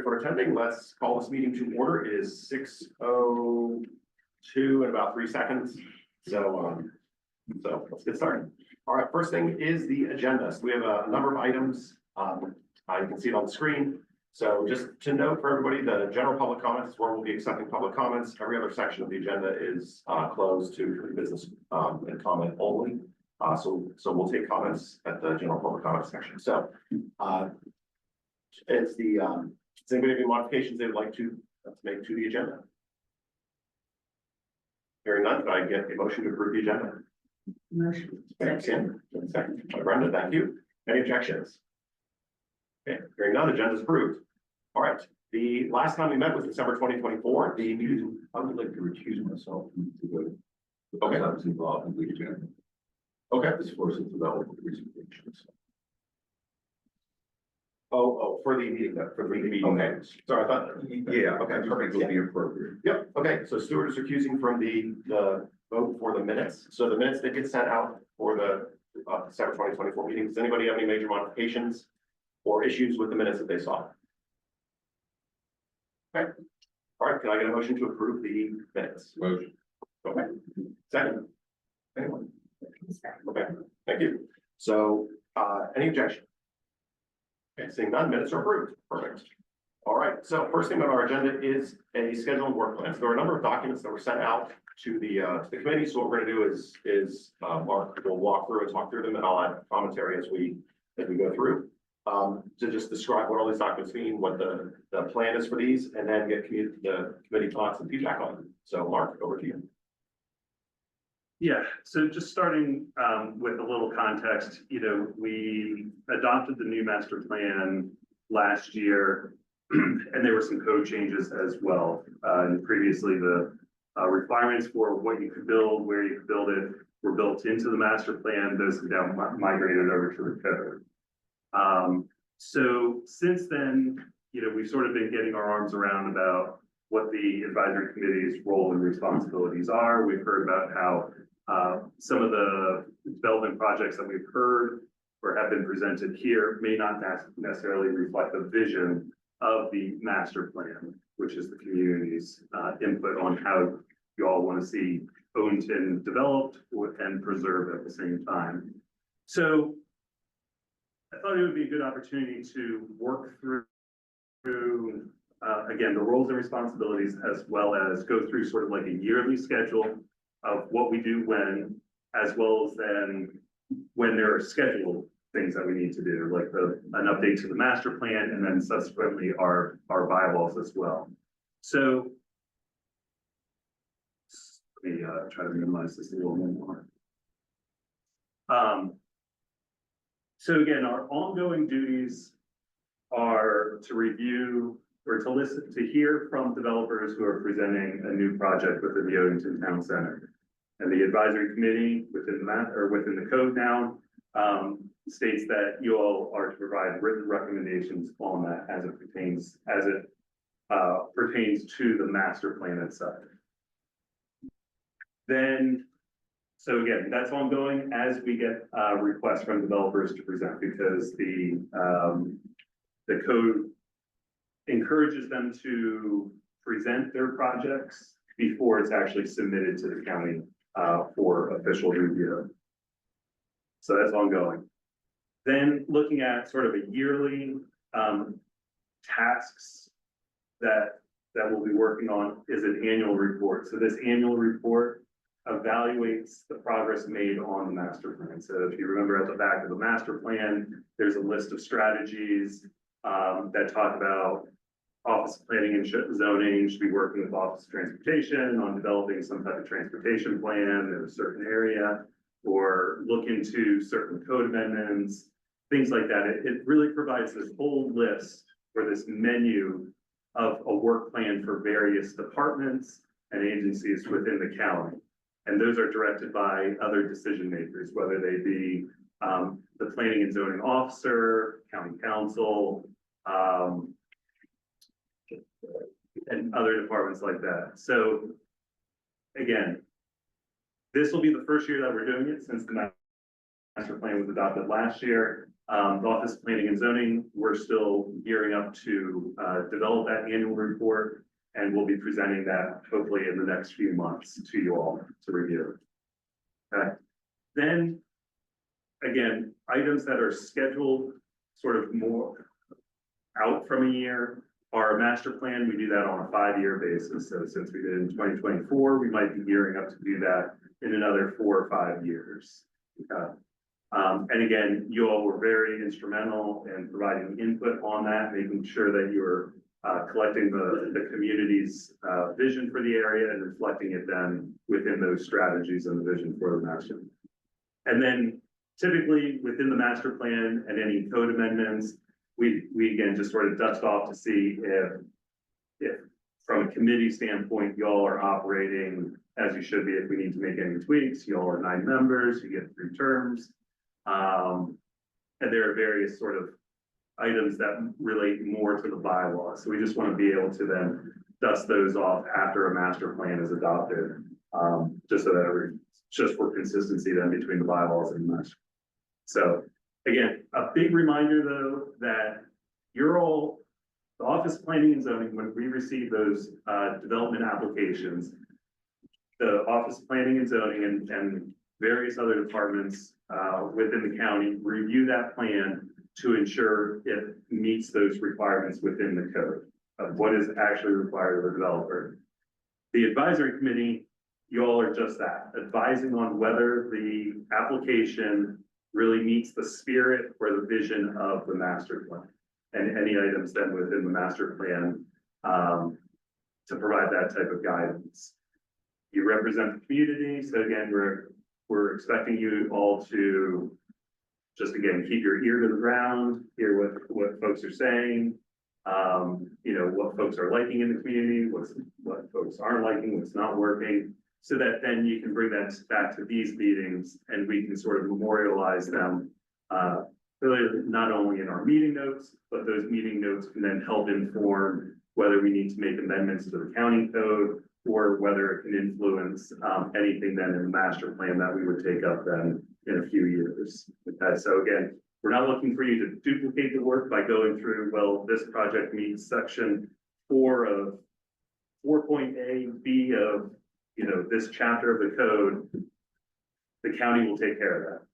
For attending, let's call this meeting to order. It is 6:02 in about 3 seconds. So let's get started. All right, first thing is the agenda. So we have a number of items. You can see it on the screen. So just to note for everybody, the general public comments is where we'll be accepting public comments. Every other section of the agenda is closed to business and comment only. So we'll take comments at the general public comment section. So it's the does anybody have any modifications they would like to make to the agenda? Hearing none, could I get a motion to approve the agenda? Motion. Thanks, Sam. Second by Brenda, thank you. Any objections? Okay, hearing none, agenda is approved. All right, the last time we met was December 2024. I would like to recuse myself from the vote. Okay. I was involved in the agenda. Okay. As far as the development presentations. For the meeting, for the meeting. Okay. Sorry, I thought. Yeah, Okay, perfect. would be appropriate. Yep, okay, so Stuart is recusing from the vote for the minutes. So the minutes that get sent out for the December 2024 meeting. Does anybody have any major modifications or issues with the minutes that they saw? Okay, all right, can I get a motion to approve the minutes? Motion. Okay, second. Anyone? Okay, thank you. So, any objection? Okay, seeing none, minutes are approved. Perfect. All right, so first thing on our agenda is a scheduled work plan. So there are a number of documents that were sent out to the committee. So what we're going to do is Mark will walk through and talk through them, and I'll add commentary as we go through to just describe what all these documents mean, what the plan is for these, and then get the committee thoughts and feedback on them. So Mark, over to you. Yeah, so just starting with a little context, we adopted the new master plan last year, and there were some code changes as well. And previously, the requirements for what you could build, where you could build it, were built into the master plan. Those have now migrated over to the code. So since then, we've sort of been getting our arms around about what the advisory committee's role and responsibilities are. We've heard about how some of the development projects that we've heard or have been presented here may not necessarily reflect the vision of the master plan, which is the community's input on how you all want to see Odenton developed and preserved at the same time. So I thought it would be a good opportunity to work through again, the roles and responsibilities, as well as go through sort of like a yearly schedule of what we do when, as well as then when there are scheduled things that we need to do, like an update to the master plan, and then subsequently our bylaws as well. So let me try to minimize this a little more. So again, our ongoing duties are to review or to listen, to hear from developers who are presenting a new project within the Odenton Town Center. And the advisory committee within the code now states that you all are to provide written recommendations on that as it pertains to the master plan itself. Then, so again, that's ongoing as we get requests from developers to present, because the code encourages them to present their projects before it's actually submitted to the county for official review. So that's ongoing. Then looking at sort of a yearly tasks that we'll be working on is an annual report. So this annual report evaluates the progress made on the master plan. So if you remember at the back of the master plan, there's a list of strategies that talk about Office of Planning and Zoning should be working with Office of Transportation on developing some type of transportation plan in a certain area, or look into certain code amendments, things like that. It really provides this whole list or this menu of a work plan for various departments and agencies within the county. And those are directed by other decision makers, whether they be the planning and zoning officer, county council, and other departments like that. So again, this will be the first year that we're doing it since the master plan was adopted last year. The Office of Planning and Zoning, we're still gearing up to develop that annual report. And we'll be presenting that hopefully in the next few months to you all to review. Okay, then again, items that are scheduled sort of more out from a year. Our master plan, we do that on a 5-year basis. So since we did in 2024, we might be gearing up to do that in another 4 or 5 years. Okay. And again, you all were very instrumental in providing input on that, making sure that you're collecting the community's vision for the area and reflecting it then within those strategies and the vision for the master. And then typically within the master plan and any code amendments, we again just sort of dust off to see if from a committee standpoint, y'all are operating as you should be. If we need to make any tweaks, y'all are 9 members, you get 3 terms. And there are various sort of items that relate more to the bylaws. So we just want to be able to then dust those off after a master plan is adopted. Just so that just for consistency then between the bylaws and the master. So again, a big reminder though, that you're all, the Office of Planning and Zoning, when we receive those development applications, the Office of Planning and Zoning and various other departments within the county review that plan to ensure it meets those requirements within the code of what is actually required of the developer. The advisory committee, you all are just that, advising on whether the application really meets the spirit or the vision of the master plan and any items then within the master plan to provide that type of guidance. You represent the community, so again, we're expecting you all to just again keep your ear to the ground, hear what folks are saying, you know, what folks are liking in the community, what folks aren't liking, what's not working, so that then you can bring that back to these meetings and we can sort of memorialize them, really not only in our meeting notes, but those meeting notes can then help inform whether we need to make amendments to the county code or whether it can influence anything then in the master plan that we would take up then in a few years. Okay, so again, we're not looking for you to duplicate the work by going through, well, this project meets section 4 of 4.A, B of, you know, this chapter of the code. The county will take care of that.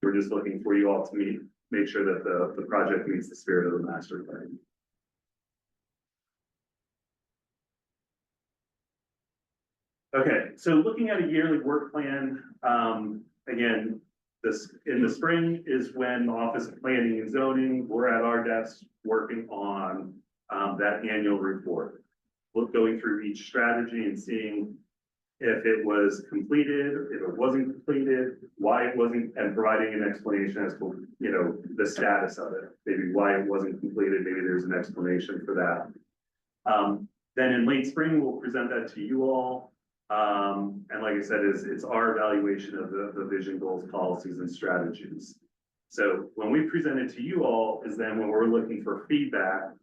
We're just looking for you all to make sure that the project meets the spirit of the master plan. Okay, so looking at a yearly work plan, again, in the spring is when the Office of Planning and Zoning, we're at our desks working on that annual report. We're going through each strategy and seeing if it was completed, if it wasn't completed, why it wasn't, and providing an explanation as to, you know, the status of it, maybe why it wasn't completed, maybe there's an explanation for that. Then in late spring, we'll present that to you all. And like I said, it's our evaluation of the vision, goals, policies, and strategies. So when we present it to you all is then when we're looking for feedback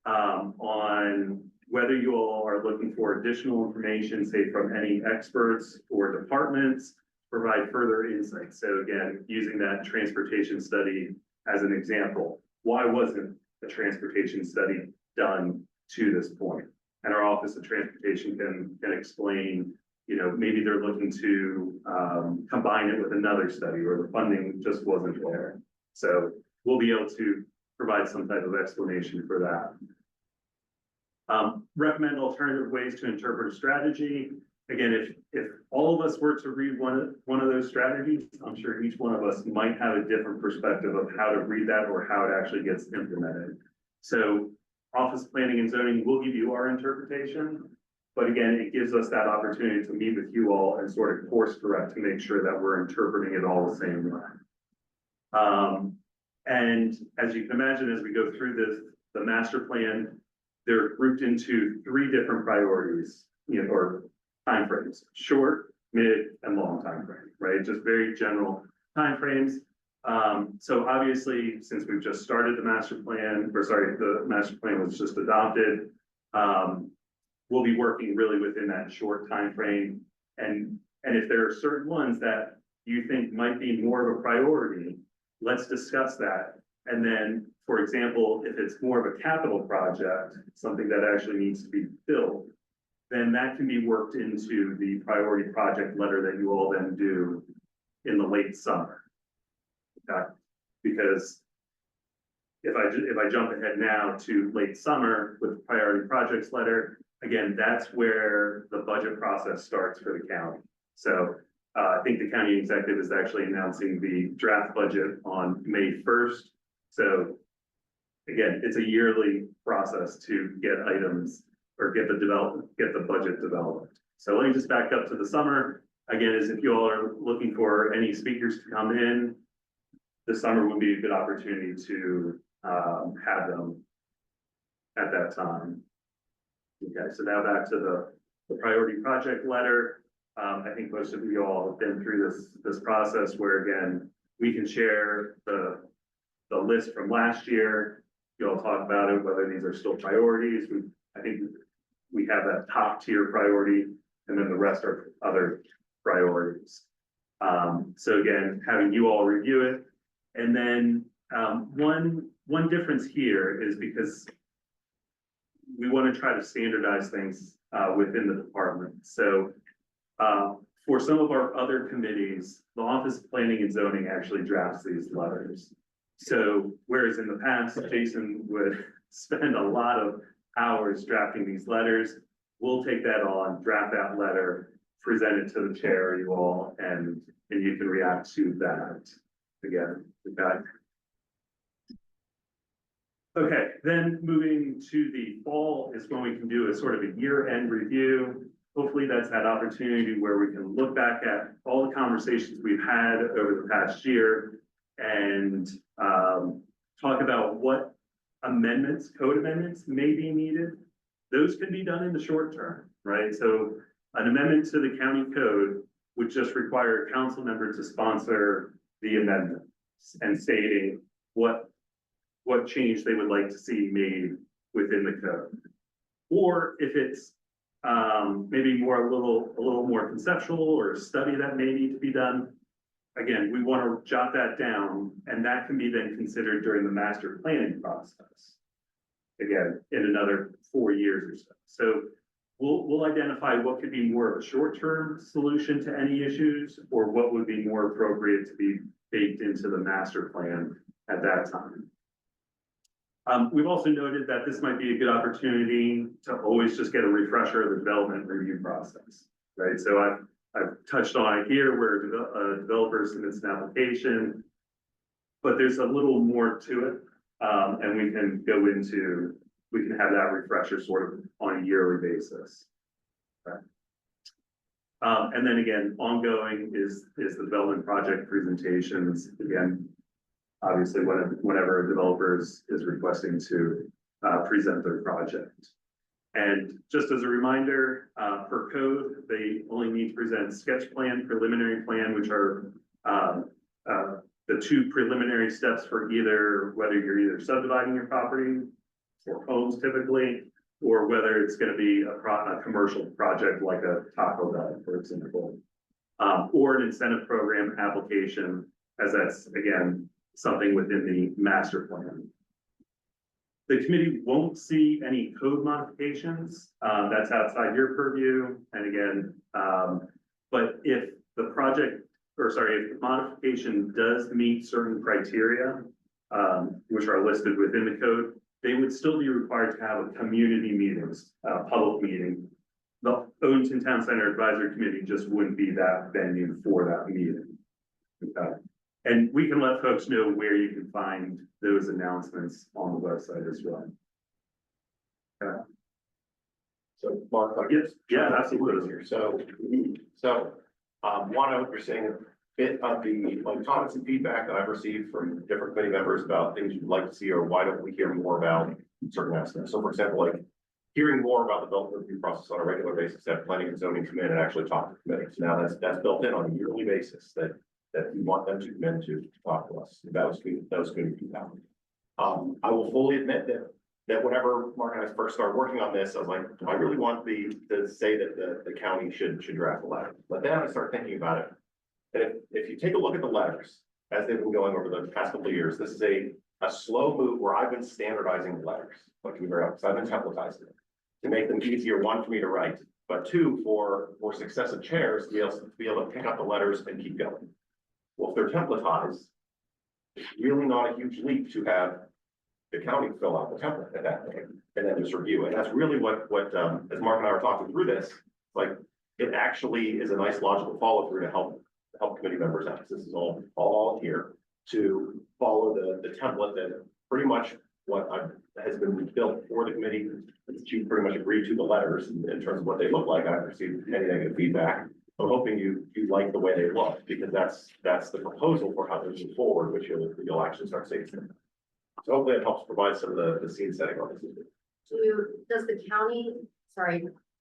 on whether you all are looking for additional information, say from any experts or departments, provide further insight. So again, using that transportation study as an example, why wasn't a transportation study done to this point? And our Office of Transportation can explain, you know, maybe they're looking to combine it with another study or the funding just wasn't there. So we'll be able to provide some type of explanation for that. Recommend alternative ways to interpret a strategy. Again, if all of us were to read one of those strategies, I'm sure each one of us might have a different perspective of how to read that or how it actually gets implemented. So Office of Planning and Zoning will give you our interpretation, but again, it gives us that opportunity to meet with you all and sort of course correct to make sure that we're interpreting it all the same way. And as you can imagine, as we go through the master plan, they're grouped into 3 different priorities, you know, or timeframes: short, mid, and long timeframe, right? Just very general timeframes. So obviously, since we've just started the master plan, the master plan was just adopted, we'll be working really within that short time frame. And if there are certain ones that you think might be more of a priority, let's discuss that. And then, for example, if it's more of a capital project, something that actually needs to be built, then that can be worked into the priority project letter that you all then do in the late summer. Okay, because if I jump ahead now to late summer with the priority projects letter, again, that's where the budget process starts for the county. So I think the county executive is actually announcing the draft budget on May 1st. So again, it's a yearly process to get items or get the budget developed. So let me just back up to the summer. Again, as if you all are looking for any speakers to come in, the summer would be a good opportunity to have them at that time. Okay, so now back to the priority project letter. I think most of you all have been through this process where, again, we can share the list from last year. You all talk about it, whether these are still priorities. I think we have that top tier priority, and then the rest are other priorities. So again, having you all review it. And then one difference here is because we want to try to standardize things within the department. So for some of our other committees, the Office of Planning and Zoning actually drafts these letters. So whereas in the past, Jason would spend a lot of hours drafting these letters, we'll take that on, draft that letter, present it to the chair, you all, and you can react to that again. Okay, then moving to the fall is when we can do a sort of a year-end review. Hopefully that's that opportunity where we can look back at all the conversations we've had over the past year and talk about what amendments, code amendments may be needed. Those can be done in the short term, right? So an amendment to the county code would just require a council member to sponsor the amendment and stating what change they would like to see made within the code. Or if it's maybe a little more conceptual or a study that may need to be done, again, we want to jot that down, and that can be then considered during the master planning process. Again, in another 4 years or so. So we'll identify what could be more of a short-term solution to any issues, or what would be more appropriate to be baked into the master plan at that time. We've also noted that this might be a good opportunity to always just get a refresher of the development review process, right? So I've touched on it here where a developer submits an application, but there's a little more to it. And we can have that refresher sort of on a yearly basis. Okay. And then again, ongoing is the development project presentations. Again, obviously whenever a developer is requesting to present their project. And just as a reminder, per code, they only need to present sketch plan, preliminary plan, which are the two preliminary steps for whether you're subdividing your property for homes typically, or whether it's going to be a commercial project like a Taco Bell, for example, or an incentive program application, as that's, again, something within the master plan. The committee won't see any code modifications. That's outside your purview. And again, but if the if the modification does meet certain criteria, which are listed within the code, they would still be required to have a community meetings, public meeting. The Odenton Town Center Advisory Committee just wouldn't be that venue for that meeting. Okay. And we can let folks know where you can find those announcements on the website as well. Okay. So Mark, Yes, yeah, absolutely. here. So one, I hope you're saying a bit of the comments and feedback that I've received from different committee members about things you'd like to see, or why don't we hear more about certain aspects. So for example, like hearing more about the development review process on a regular basis, that planning and zoning come in and actually talk to committees. Now that's built in on a yearly basis that we want them to come in to talk to us. That was good feedback. I will fully admit that whenever Mark and I first started working on this, I was like, do I really want to say that the county should draft a letter? But then I started thinking about it. And if you take a look at the letters, as they've been going over the past couple of years, this is a slow move where I've been standardizing the letters. Like, to be very honest, I've been templatizing it to make them easier, one, for me to write, but two, for successive chairs to be able to pick up the letters and keep going. Well, if they're templatized, it's really not a huge leap to have the county fill out the template at that point and then just review it. That's really what, as Mark and I were talking through this, like, it actually is a nice logical follow through to help committee members out. This is all here to follow the template that pretty much has been built for the committee. You pretty much agreed to the letters in terms of what they look like. I haven't received any negative feedback. I'm hoping you like the way they look, because that's the proposal for how to move forward, which you'll actually start seeing. So hopefully it helps provide some of the scene setting on this.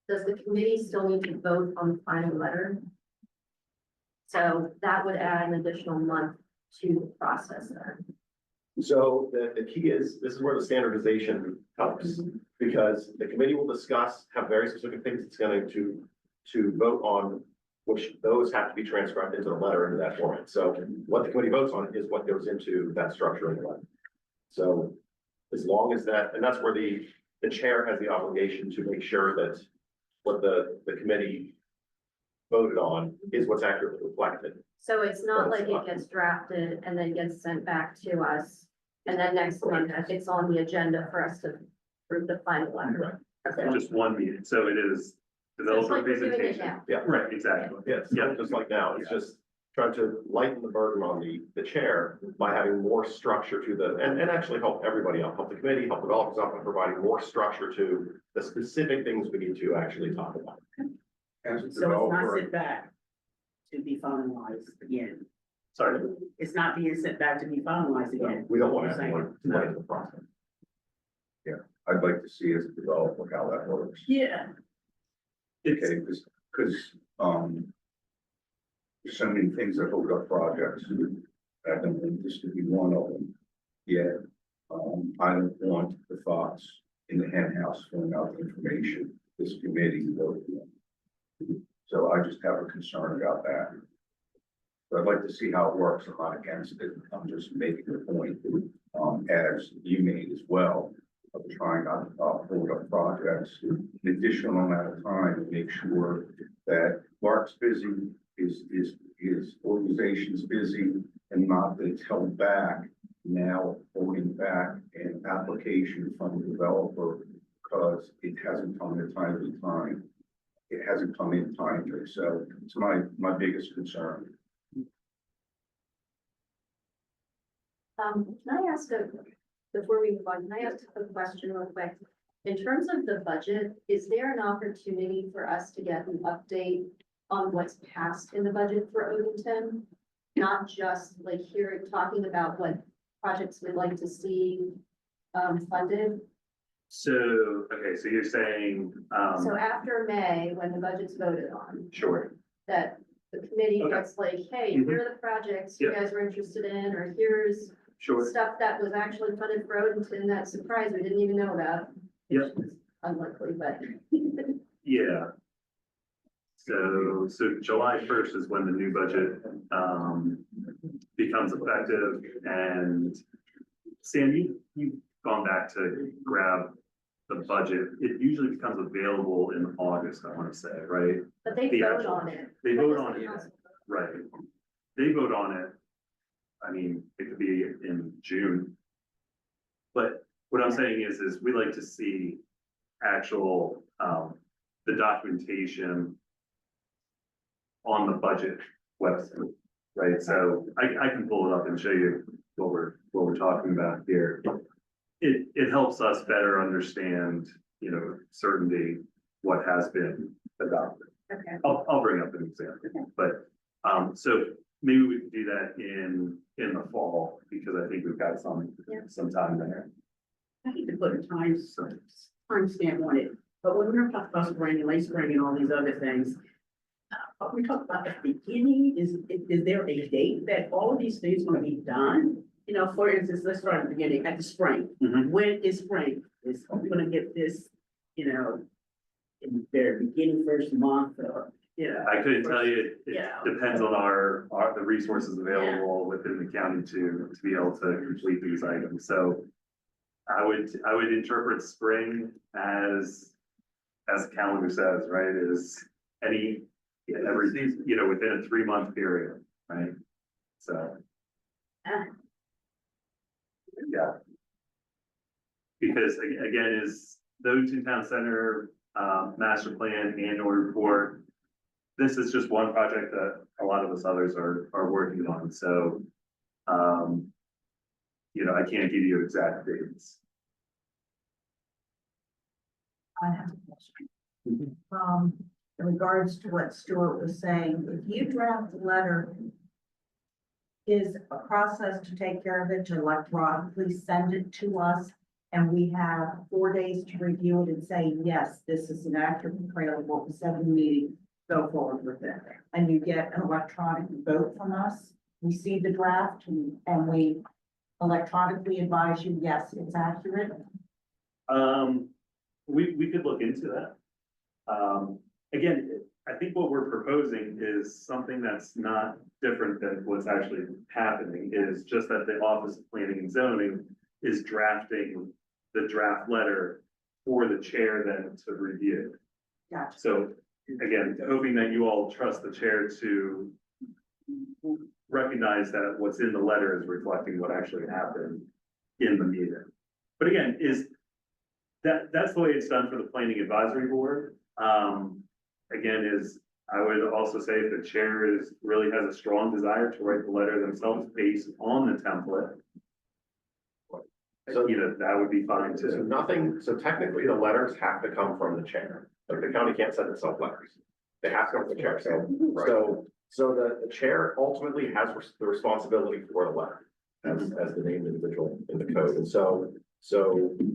Does the committee still need to vote on the final letter? So that would add an additional month to the process there. So the key is, this is where the standardization helps, because the committee will discuss, have very specific things it's going to vote on, which those have to be transcribed into the letter into that format. So what the committee votes on is what goes into that structure in the letter. So as long as that, and that's where the chair has the obligation to make sure that what the committee voted on is what's accurately reflected. So it's not like it gets drafted and then gets sent back to us, and then next month it's on the agenda for us to approve the final letter. Okay. Just one meeting, so it is So it's developer like we're doing it presentation. now. Yeah. Right, exactly. Yes, yeah, just like now, it's just trying to lighten the burden on the chair by having more structure to and actually help everybody out, help the committee, help developers out by providing more structure to the specific things we need to actually talk about. As a So it's not developer, sent back to be finalized again. Sorry, It's not being sent back to be finalized again. We don't want to You're have saying? more delay in the process. I'd like to see as a developer how that works. Yeah. it's, Okay, because, there's so many things that hold up projects. I don't think this could be one of them. Yet, I don't want the thoughts in the hen house filling out the information this committee voted on. So I just have a concern about that. But I'd like to see how it works. I'm not against it. I'm just making the point, as you made as well, of trying not to hold up projects an additional amount of time to make sure that Mark's busy, his organization's busy, and not that it's held back, now holding back an application from the developer because it hasn't come in a timely time. It hasn't come in timely, so it's my biggest concern. Can I ask before we move on, can I ask a question real quick? In terms of the budget, is there an opportunity for us to get an update on what's passed in the budget for Odenton? Not just like here talking about what projects we'd like to see funded. so, okay, so you're saying, So after May, when the budget's voted on, sure, that the committee Okay. gets like, hey, Mhm. here are the projects you Yeah. guys were interested in, or here's sure, stuff that was actually funded for Odenton that surprised we didn't even know about. Yep. which is Unlikely, but. yeah. So July 1st is when the new budget, becomes effective, and Sam, you've gone back to grab the budget. It usually becomes available in August, I want to say, right? But they The vote actual- on it. They But vote does on the it, council- right? They vote on it. I mean, it could be in June. But what I'm saying is we like to see actual, the documentation on the budget website, right? So I can pull it up and show you what we're talking about here. It helps us better understand, certainty, what has been adopted. Okay, I'll bring up an example, but, so maybe we can do that in the fall, because I think we've got Yeah. some time there. I hate to put a timestamp on it, but when we're talking about spring and late spring and all these other things, are we talking about at the beginning? Is there a date that all of these things gonna be done? For instance, let's start at the beginning, at the spring. Mhm. When is spring? Are we gonna get this, in the very beginning, first month, or, Yeah. I couldn't tell you, it Yeah. depends on the resources available within the county to be able to complete these items, so. I would interpret spring as the calendar says, right, is every, within a 3-month period, right? So. Ah. Yeah. Because again, is the Odenton Town Center, master plan annual report. This is just one project that a lot of us others are working on, so. I can't give you exact dates. I have a question. In regards to what Stuart was saying, if you draft a letter, is a process to take care of it, to electronically send it to us, and we have 4 days to review it and say, yes, this is an accurate portrayal of what was said in the meeting, go forward with it. And you get an electronic vote from us, we see the draft and we electronically advise you, yes, it's accurate. We could look into that. Again, I think what we're proposing is something that's not different than what's actually happening, is just that the Office of Planning and Zoning is drafting the draft letter for the chair then to review. Gotcha. So again, hoping that you all trust the chair to recognize that what's in the letter is reflecting what actually happened in the meeting. But again, that's the way it's done for the Planning Advisory Board. Again, I would also say if the chair really has a strong desire to write the letter themselves based on the template, So, that would be fine too. so technically the letters have to come from the chair. Like the county can't send itself letters. They have to come from the chair. So the chair ultimately has the responsibility for the letter as the named individual in the code. And so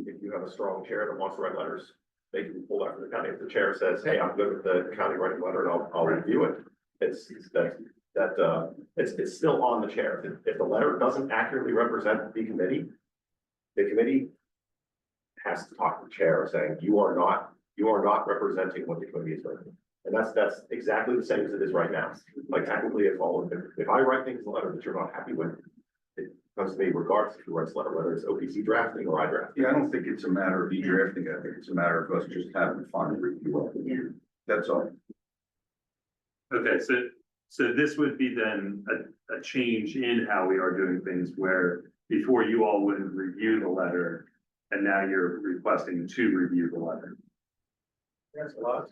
if you have a strong chair that wants to write letters, they can pull that from the county. If the chair says, hey, I'm good with the county writing a letter and I'll review it, it's still on the chair. If the letter doesn't accurately represent the committee has to talk to the chair saying, you are not representing what the committee is doing. And that's exactly the same as it is right now. Like technically, if I write things in the letter that you're not happy with, it comes to me regardless if you write a letter, whether it's OPC drafting or I drafting. Yeah, I don't think it's a matter of you drafting it. I think it's a matter of us just having a final review of it. Yeah. That's all. Okay, so this would be then a change in how we are doing things, where before you all would review the letter, and now you're requesting to review the letter. That's a lot.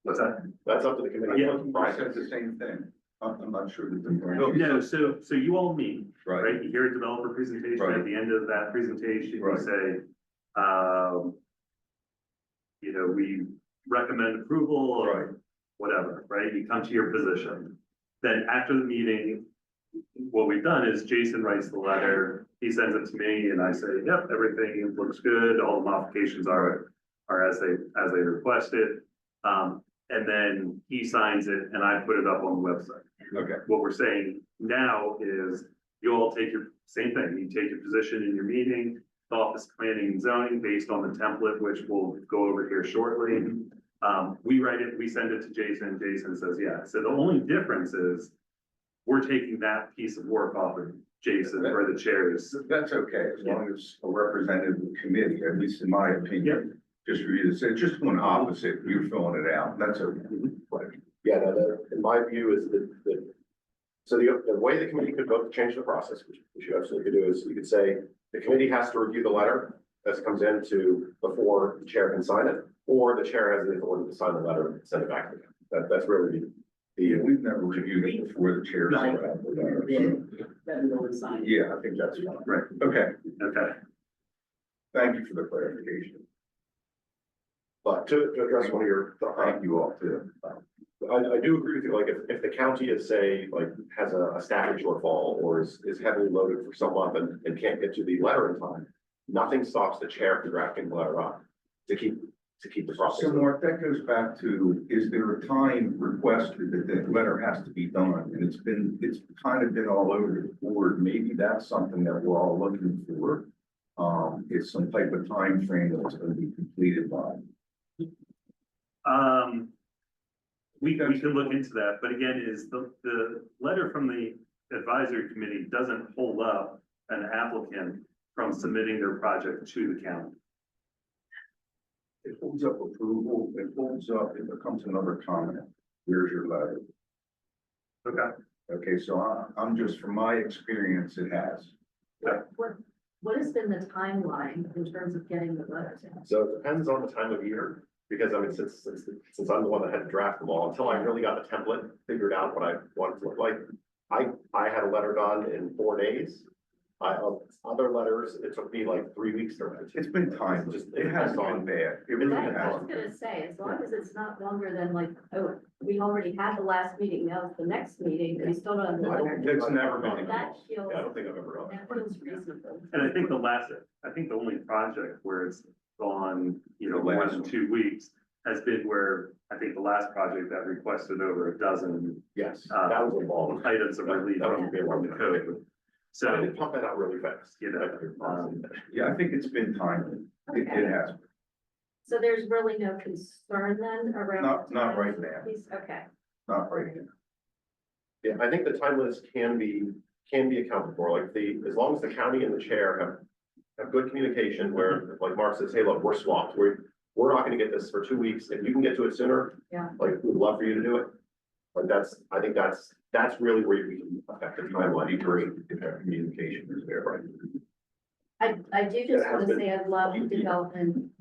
What's that? That's up to the committee. Yeah. I said the same thing. I'm not sure that the. No, so you all meet, Right. right? You hear a developer presentation, Right. at the end of that presentation, you Right. say, we recommend approval or Right. whatever, right? You come to your position. Then after the meeting, what we've done is Jason writes the letter, he sends it to me and I say, yep, everything looks good, all the modifications are as they requested. And then he signs it and I put it up on the website. Okay. What we're saying now is you all take your same thing, you take your position in your meeting, the Office of Planning and Zoning based on the template, which we'll go over here shortly. We write it, we send it to Jason, Jason says, yeah. So the only difference is we're taking that piece of work off of Jason or the chairs. That's okay, as long as a representative of the committee, at least in my opinion, just for you to say, just one opposite, you're filling it out, that's okay. Yeah, no, in my view is so the way the committee could vote to change the process, which you absolutely could do, is you could say, the committee has to review the letter as it comes in before the chair can sign it, or the chair has the authority to sign the letter and send it back to them. That's really We've never reviewed it before the chair. Right. So, That no one signed. yeah, I think that's fine. Right. Okay, Okay, thank you for the clarification. But to address one of your, Thank you all too. I do agree with you, like, if the county is, say, like, has a staffing shortfall or is heavily loaded for some month and can't get to the letter in time, nothing stops the chair from drafting the letter up to keep the process. So Mark, that goes back to, is there a time requested that the letter has to be done? And it's kind of been all over the board. Maybe that's something that we're all looking for. Is some type of time frame that's going to be completed by. We can look into that, but again, is the letter from the advisory committee doesn't hold up an applicant from submitting their project to the county. It holds up approval, it holds up if there comes another comment, where's your letter? Okay. Okay, so I'm just, from my experience, it has. What has been the timeline in terms of getting the letters in? So it depends on the time of year, because I mean, since I'm the one that had to draft them all, until I really got the template, figured out what I wanted to look like. I had a letter done in 4 days. Other letters, it took me like 3 weeks to write. It's been time, it has gone bad. It really I has. was gonna say, as long as it's not longer than like, oh, we already had the last meeting, now it's the next meeting, we still don't have the I don't letter. think It's I've never ever been done the That it. feels, Yeah, I don't think I've ever done that feels reasonable. And I think the only project where it's gone, The more last than one. 2 weeks has been where I think the last project that requested over a dozen Yes, that was a long. items of relief That from would be a long the time. code. So I So, did pump that out really fast. You know, Yeah, I think it's been timely. It has. So there's really no concern then around? Not right now. Okay. Not right now. Yeah, I think the timeliness can be accounted for, like as long as the county and the chair have good communication where, like Mark says, hey, look, we're swamped, we're not gonna get this for 2 weeks, if you can get to it sooner. Yeah. Like, we'd love for you to do it. But I think that's really where we can affect the I would timeline. be great if that communication is there, right? I do It just has want to been- say I love the development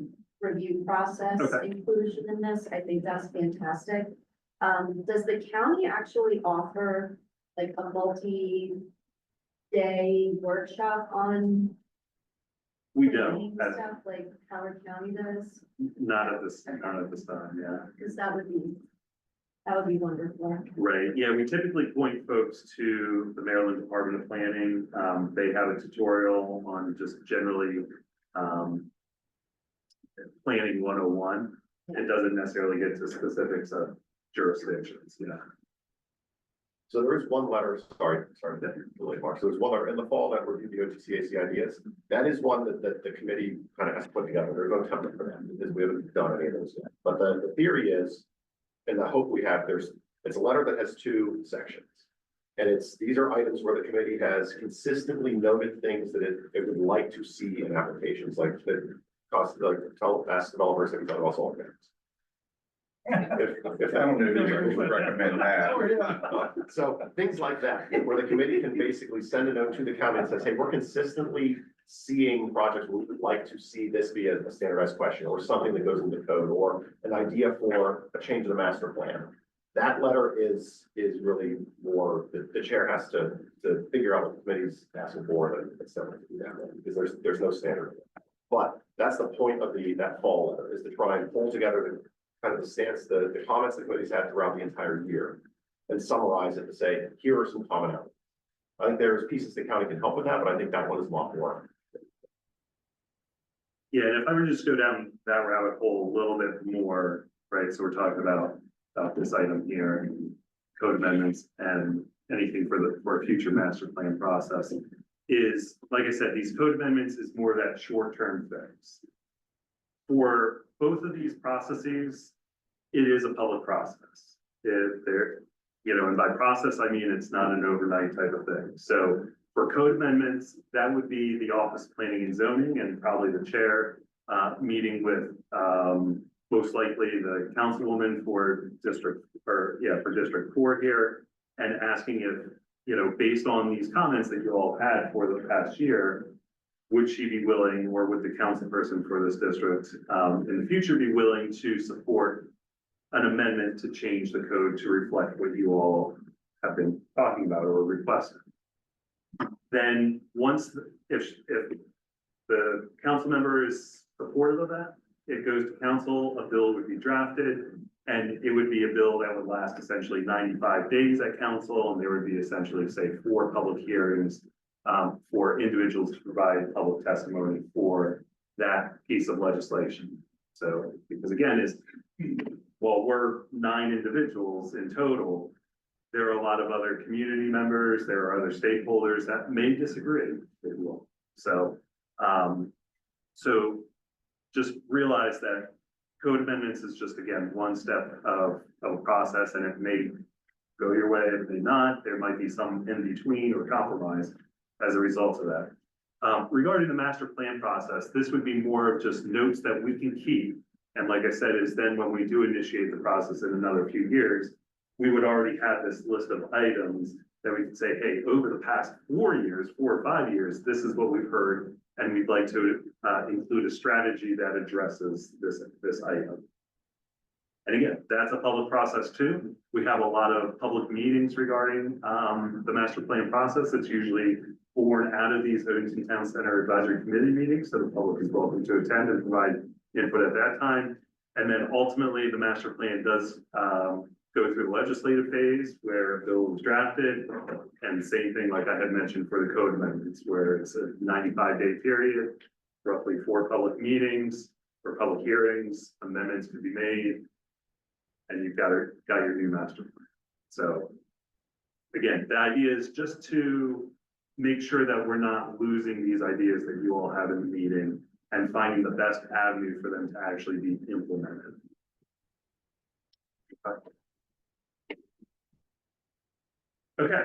review process Okay. inclusion in this. I think that's fantastic. Does the county actually offer like a multi-day workshop on we planning don't, stuff like Howard County does? not at this time, yeah. Because that would be wonderful. Right, yeah, we typically point folks to the Maryland Department of Planning. They have a tutorial on just generally, planning 101. It doesn't necessarily get to specifics of jurisdictions, So there is one letter, sorry, delayed, Mark. So there's one letter in the fall that reviewed the OTCAC ideas. That is one that the committee kind of has to put together. There's no template for that because we haven't done any of those yet. But the theory is, and the hope we have, it's a letter that has 2 sections. And these are items where the committee has consistently noted things that it would like to see in applications, like the cost, like ask developers if it's also organics. If I don't know if you would recommend that. So things like that, where the committee can basically send a note to the county and says, hey, we're consistently seeing projects where we would like to see this be a standardized question or something that goes into code or an idea for a change of the master plan. That letter is really more, the chair has to figure out what the committee's asking for and it's to do that because there's no standard. But that's the point of that fall letter is to try and pull together kind of the stance, the comments the committee's had throughout the entire year and summarize it to say, here are some commonalities. I think there's pieces the county can help with that, but I think that one is a lot more. Yeah, and if I were to just go down that rabbit hole a little bit more, right, so we're talking about this item here, code amendments and anything for a future master plan process is, like I said, these code amendments is more that short-term fix. For both of these processes, it is a public process. And by process, I mean, it's not an overnight type of thing. So for code amendments, that would be the Office of Planning and Zoning and probably the chair, meeting with, most likely the councilwoman for District 4 here and asking if, based on these comments that you all had for the past year, would she be willing, or would the council person for this district, in the future be willing to support an amendment to change the code to reflect what you all have been talking about or requesting? Then if the council member is supportive of that, it goes to council, a bill would be drafted, and it would be a bill that would last essentially 95 days at council, and there would be essentially, say, 4 public hearings for individuals to provide public testimony for that piece of legislation. So, because again, while we're 9 individuals in total, there are a lot of other community members, there are other stakeholders that may disagree, if you will. So just realize that code amendments is just, again, one step of a process, and it may go your way, it may not, there might be some in between or compromise as a result of that. Regarding the master plan process, this would be more of just notes that we can keep. And like I said, is then when we do initiate the process in another few years, we would already have this list of items that we could say, hey, over the past 4 years, 4 or 5 years, this is what we've heard, and we'd like to include a strategy that addresses this item. And again, that's a public process too. We have a lot of public meetings regarding the master plan process. It's usually born out of these Odenton Town Center Advisory Committee meetings, so the public is welcome to attend and provide input at that time. And then ultimately, the master plan does go through the legislative phase where a bill is drafted. And the same thing, like I had mentioned for the code amendments, where it's a 95-day period, roughly 4 public meetings or public hearings, amendments could be made, and you've got your new master plan. So again, the idea is just to make sure that we're not losing these ideas that you all have in the meeting and finding the best avenue for them to actually be implemented. Okay,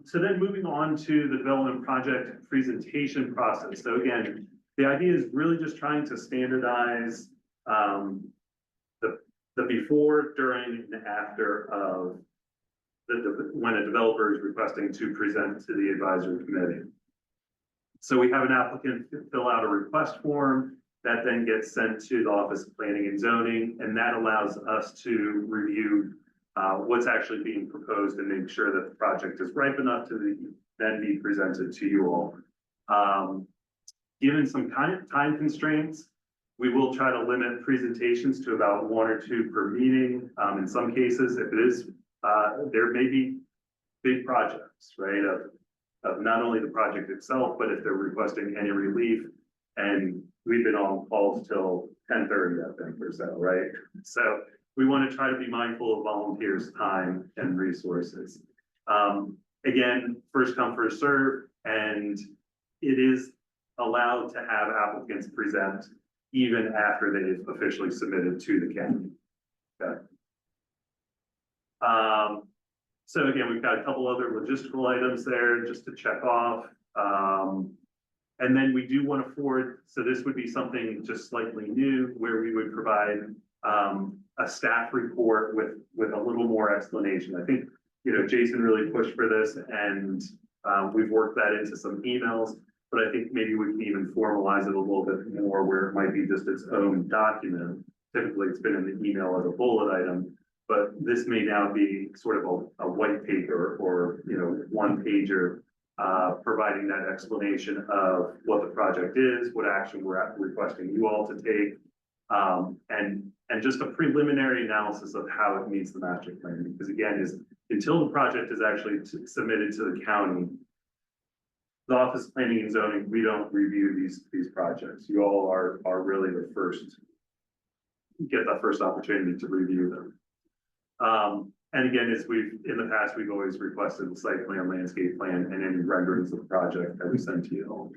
so then moving on to the development project presentation process. So again, the idea is really just trying to standardize the before, during, and after of when a developer is requesting to present to the advisory committee. So we have an applicant fill out a request form that then gets sent to the Office of Planning and Zoning, and that allows us to review what's actually being proposed and make sure that the project is ripe enough to then be presented to you all. Given some kind of time constraints, we will try to limit presentations to about 1 or 2 per meeting. In some cases, if it is, there may be big projects, right, of not only the project itself, but if they're requesting any relief. And we've been on calls till 10:30, I think, or so, right? So we want to try to be mindful of volunteers' time and resources. Again, first come, first serve, and it is allowed to have applicants present even after they've officially submitted to the county. Okay. So again, we've got a couple other logistical items there just to check off. And then we do want to forward, so this would be something just slightly new where we would provide a staff report with a little more explanation. I think, Jason really pushed for this, and we've worked that into some emails, but I think maybe we can even formalize it a little bit more where it might be just its own document. Typically, it's been in the email as a bullet item, but this may now be sort of a white paper or, 1-pager, providing that explanation of what the project is, what action we're requesting you all to take, and just a preliminary analysis of how it meets the master plan. Because again, until the project is actually submitted to the county, the Office of Planning and Zoning, we don't review these projects. You all are really the first, get the first opportunity to review them. And again, in the past, we've always requested the site plan, landscape plan, and any renderings of the project that we send to you.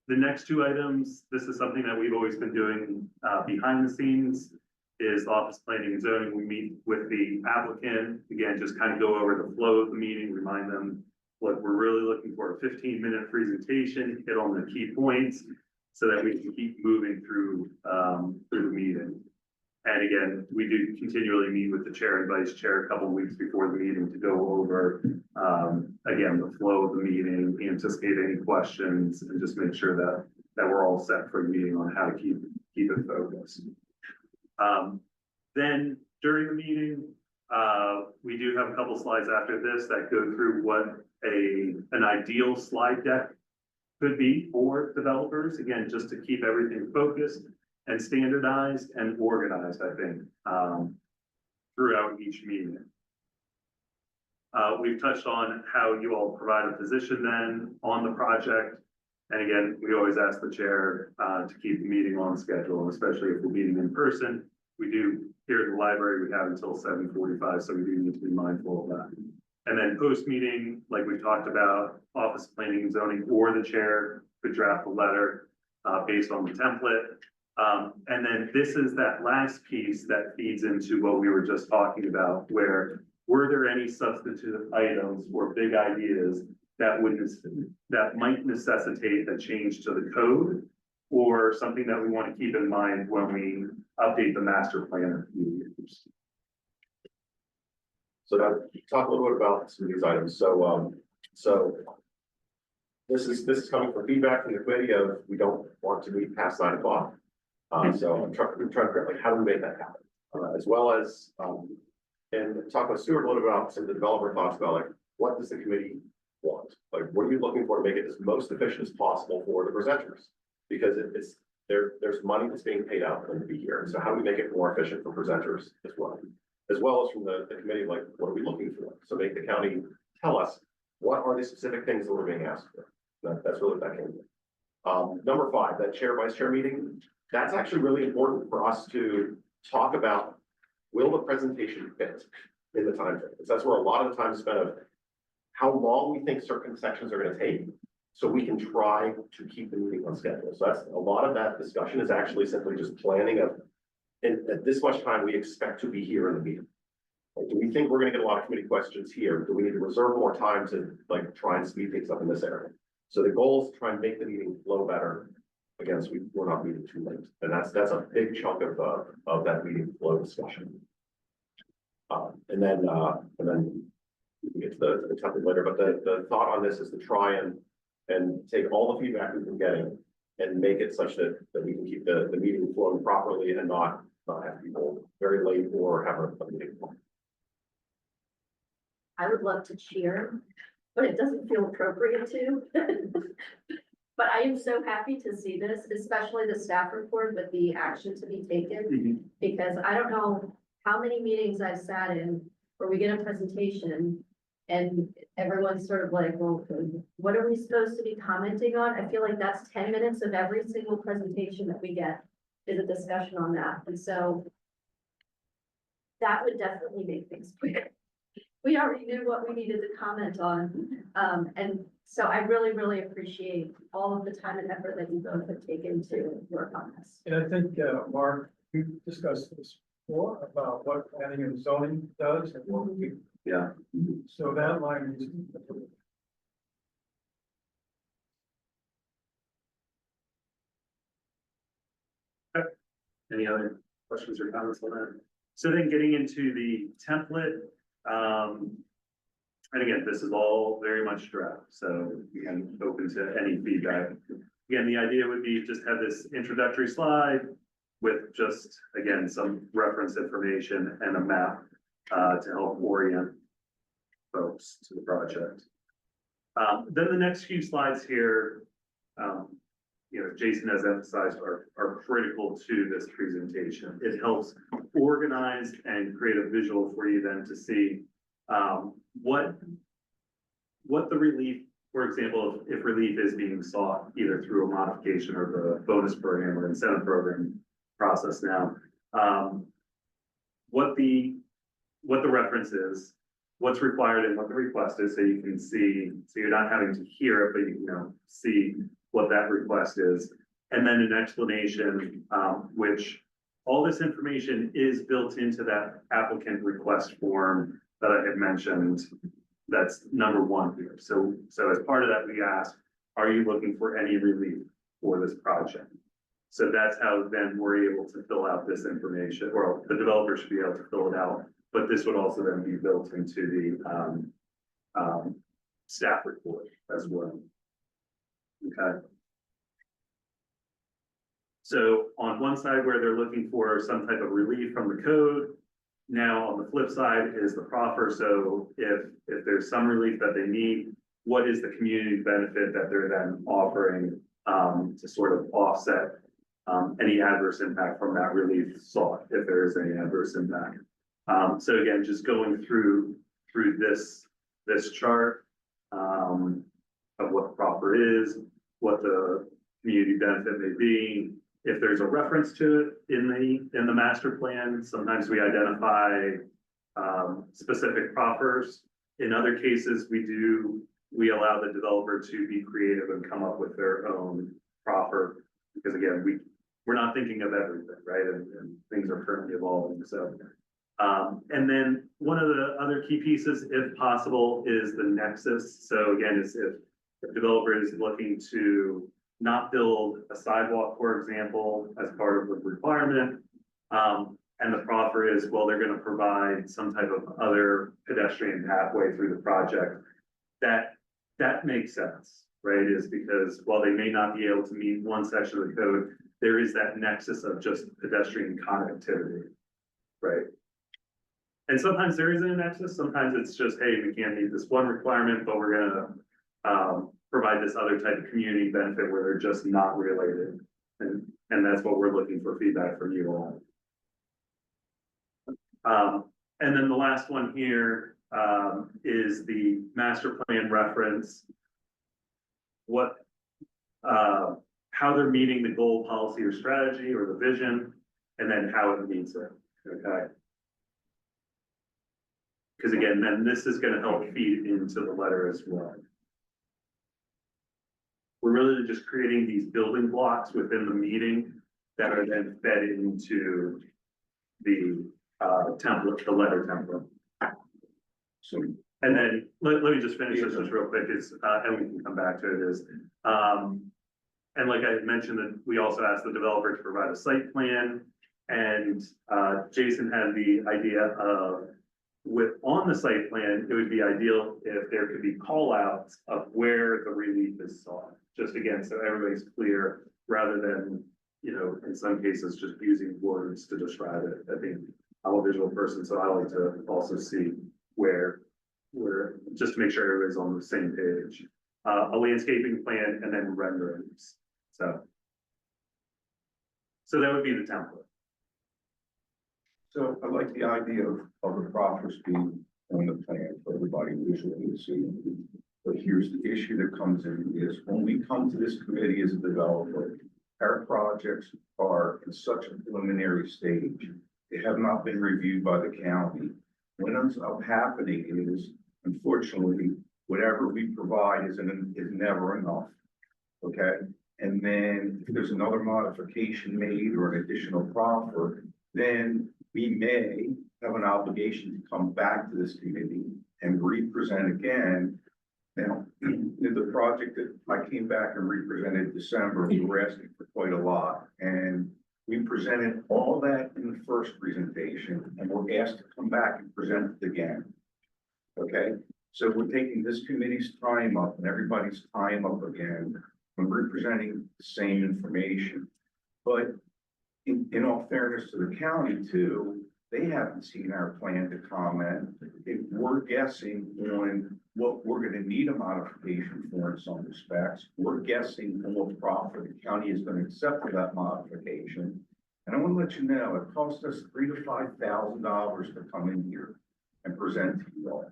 The next 2 items, this is something that we've always been doing behind the scenes, is Office of Planning and Zoning. We meet with the applicant, again, just kind of go over the flow of the meeting, remind them what we're really looking for, a 15-minute presentation, hit on the key points so that we can keep moving through the meeting. And again, we do continually meet with the chair and vice chair a couple of weeks before the meeting to go over, again, the flow of the meeting, anticipate any questions, and just make sure that we're all set for the meeting on how to keep it focused. Then during the meeting, we do have a couple slides after this that go through what an ideal slide deck could be for developers, again, just to keep everything focused and standardized and organized, I think, throughout each meeting. We've touched on how you all provide a position then on the project. And again, we always ask the chair to keep the meeting on schedule, especially if we're meeting in person. We do, here at the library, we have until 7:45, so we do need to be mindful of that. And then post-meeting, like we talked about, Office of Planning and Zoning or the chair could draft a letter based on the template. And then this is that last piece that feeds into what we were just talking about, where were there any substantive items or big ideas that that might necessitate a change to the code, or something that we want to keep in mind when we update the master plan in a few years. So now, talk a little bit about some of these items. So this is coming from feedback from the committee of, we don't want to meet past 9 o'clock. So I'm trying to figure out, like, how do we make that happen? As well as, and talk with Stuart a little bit about some of the developer thoughts about, like, what does the committee want? Like, what are you looking for to make it as most efficient as possible for the presenters? Because there's money that's being paid out for them to be here. So how do we make it more efficient for presenters as well? As well as from the committee, like, what are we looking for? So make the county tell us, what are the specific things that we're being asked for? That's really what that came with. Number 5, that chair vice chair meeting, that's actually really important for us to talk about, will the presentation fit in the time frame? Because that's where a lot of the time is spent of how long we think certain sections are going to take, so we can try to keep the meeting on schedule. So that's a lot of that discussion is actually simply just planning of, and at this much time we expect to be here in the meeting. Like, do we think we're going to get a lot of committee questions here? Do we need to reserve more time to, like, try and speed things up in this area? So the goal is to try and make the meeting flow better. Again, so we're not meeting too late, and that's a big chunk of that meeting flow discussion. And then we can get to the topic later, but the thought on this is to try and take all the feedback we've been getting and make it such that we can keep the meeting flowing properly and not have people very late or have a meeting. I would love to cheer, but it doesn't feel appropriate to. But I am so happy to see this, especially the staff report with the action to be taken, because I don't know how many meetings I've sat in where we get a presentation and everyone's sort of like, well, what are we supposed to be commenting on? I feel like that's 10 minutes of every single presentation that we get is a discussion on that. And so that would definitely make things quicker. We already knew what we needed to comment on. And so I really, really appreciate all of the time and effort that you both have taken to work on this. And I think, Mark, we discussed this before about what planning and zoning does and what we, Yeah. so that line is. Any other questions or comments on that? So then getting into the template, and again, this is all very much draft, so again, open to any feedback. Again, the idea would be just have this introductory slide with just, again, some reference information and a map to help orient folks to the project. Then the next few slides here, Jason has emphasized are critical to this presentation. It helps organize and create a visual for you then to see what the relief, for example, if relief is being sought either through a modification or the bonus program or incentive program process now, what the reference is, what's required and what the request is, so you can see, so you're not having to hear it, but you can see what that request is. And then an explanation, which all this information is built into that applicant request form that I had mentioned. That's number 1 here. So as part of that, we ask, are you looking for any relief for this project? So that's how then we're able to fill out this information, or the developer should be able to fill it out. But this would also then be built into the staff report as well. Okay. So on one side where they're looking for some type of relief from the code, now on the flip side is the proffer. So if there's some relief that they need, what is the community benefit that they're then offering to sort of offset any adverse impact from that relief sought, if there is any adverse impact. So again, just going through this chart of what the proffer is, what the community benefit may be. If there's a reference to it in the master plan, sometimes we identify specific proffers. In other cases, we allow the developer to be creative and come up with their own proffer. Because again, we're not thinking of everything, right? And things are currently evolving, so. And then one of the other key pieces, if possible, is the nexus. So again, is if the developer is looking to not build a sidewalk, for example, as part of the requirement. And the proffer is, well, they're gonna provide some type of other pedestrian pathway through the project. That makes sense, right? Is because while they may not be able to meet one section of the code, there is that nexus of just pedestrian connectivity, right? And sometimes there isn't a nexus, sometimes it's just, hey, we can't meet this one requirement, but we're gonna provide this other type of community benefit where they're just not related. And that's what we're looking for feedback from you all. And then the last one here is the master plan reference. What, how they're meeting the goal, policy, or strategy, or the vision, and then how it meets it, okay? Because again, then this is gonna help feed into the letter as well. We're really just creating these building blocks within the meeting that are then fed into the template, the letter template. So, And then, let me just finish this just real quick, is, and we can come back to it, is, and like I had mentioned, that we also asked the developer to provide a site plan, and, Jason had the idea of, on the site plan, it would be ideal if there could be call outs of where the relief is sought, just again, so everybody's clear, rather than, you know, in some cases, just using words to describe it. I think I'm a visual person, so I like to also see where, just to make sure everybody's on the same page. A landscaping plan and then renderings, so that would be the template. so I like the idea of the proffers being on the plan for everybody visually to see. But here's the issue that comes in is when we come to this committee as a developer, our projects are in such a preliminary stage. They have not been reviewed by the county. What ends up happening is, unfortunately, whatever we provide is never enough. Okay, and then if there's another modification made or an additional proffer, then we may have an obligation to come back to this committee and re-present again. Now, the project that I came back and represented in December, we were asking for quite a lot, and we presented all that in the first presentation, and we're asked to come back and present it again. Okay, so we're taking this committee's time up and everybody's time up again when representing the same information. But in all fairness to the county too, they haven't seen our plan to comment. If we're guessing on what we're gonna need a modification for in some respects, we're guessing on what profit the county is gonna accept for that modification. And I wanna let you know, it cost us $3,000 to $5,000 to come in here and present to you all.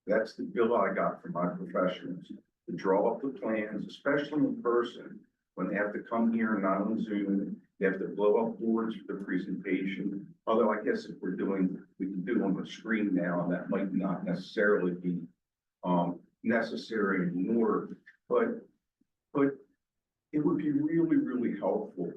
That's the bill I got from my professionals, to draw up the plans, especially in person, when they have to come here and not on Zoom. They have to blow up boards for the presentation. Although I guess if we can do it on the screen now, and that might not necessarily be necessary anymore. But it would be really, really helpful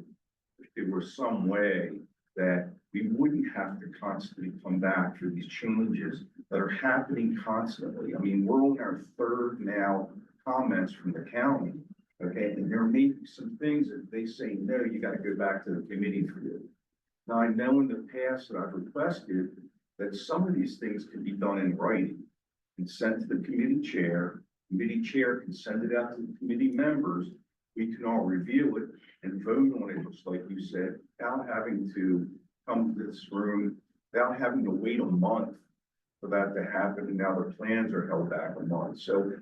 if there was some way that we wouldn't have to constantly come back for these changes that are happening constantly. I mean, we're on our third now comments from the county. Okay, and there may be some things that they say, no, you gotta go back to the committee for it. Now, I know in the past that I've requested that some of these things can be done in writing and sent to the committee chair. Committee chair can send it out to the committee members. We can all review it and vote on it, just like you said, without having to come to this room, without having to wait a month for that to happen. And now the plans are held back a month. So,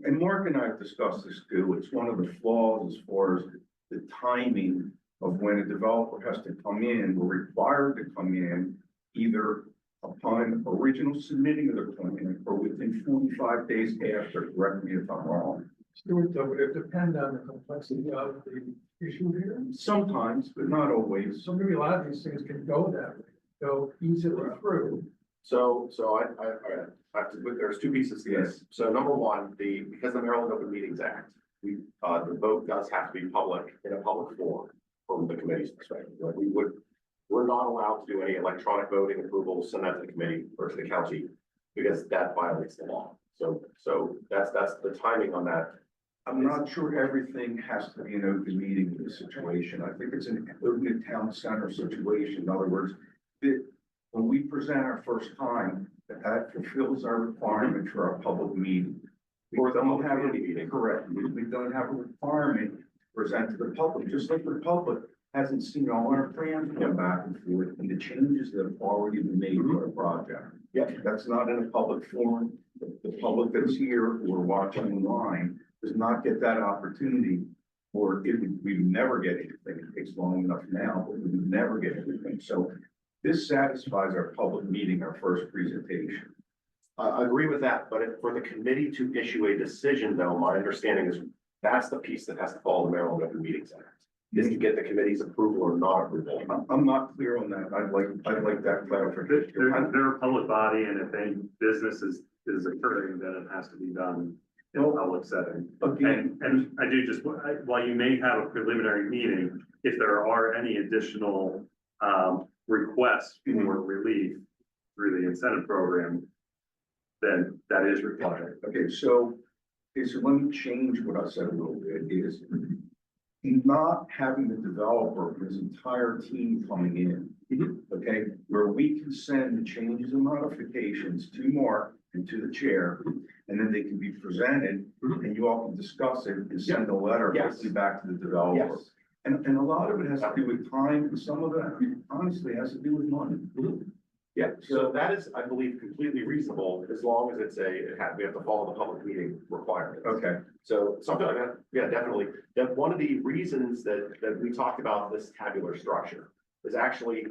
and Mark and I have discussed this too. It's one of the flaws as far as the timing of when a developer has to come in. We're required to come in either upon original submitting of the plan or within 45 days after. Correct me if I'm wrong. Stuart, though, would it depend on the complexity of the issue here? Sometimes, but not always. So maybe a lot of these things can go that way, go easily through. So I have to, there's two pieces to this. So number one, because the Maryland Open Meetings Act the vote does have to be public, in a public forum from the committee's perspective. Like we're not allowed to do any electronic voting approvals, send that to the committee or to the county, because that violates the law. So that's the timing on that. I'm not sure everything has to be an open meeting in this situation. I think it's an open town center situation. In other words, when we present our first time, that fulfills our requirement for our public meeting. We don't have a meeting, correct. We don't have a requirement to present to the public, just like the public hasn't seen all our plans come back and forth and the changes that have already been made to our project. Yeah. That's not in a public forum. The public that's here or watching online does not get that opportunity, or we would never get anything. It takes long enough now, but we would never get anything. So this satisfies our public meeting, our first presentation. I agree with that, but for the committee to issue a decision, though, my understanding is that's the piece that has to follow the Maryland Open Meetings Act, is to get the committee's approval or not approval. I'm not clear on that. I'd like that clarification. They're a public body, and if any business is occurring, then it has to be done in a public setting. Again, And I do just, while you may have a preliminary meeting, if there are any additional requests for relief through the incentive program, then that is required. okay, so let me change what I said a little bit, is not having the developer, and his entire team coming in, okay, where we can send the changes and modifications to Mark and to the chair, and then they can be presented, and you all can discuss it and send a letter Yes. hopefully back to the developer. Yes. And a lot of it has to do with time, and some of it honestly has to do with money. Yeah, so that is, I believe, completely reasonable, as long as it's we have to follow the public meeting requirements. Okay, So something like that, yeah, definitely. That one of the reasons that we talked about this tabular structure is actually,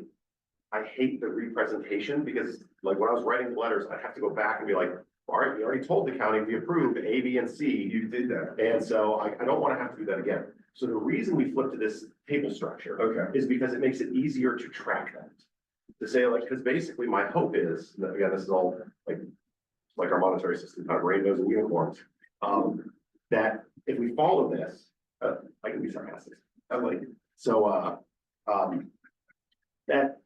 I hate the representation, because like when I was writing the letters, I'd have to go back and be like, all right, we already told the county we approved A, B, and C. you did that. And so I don't want to have to do that again. So the reason we flipped to this table structure Okay, is because it makes it easier to track that. To say like, because basically my hope is, and again, this is all like our monetary system, kind of rainbows and unicorns. That if we follow this, I can be sarcastic. I like it. So that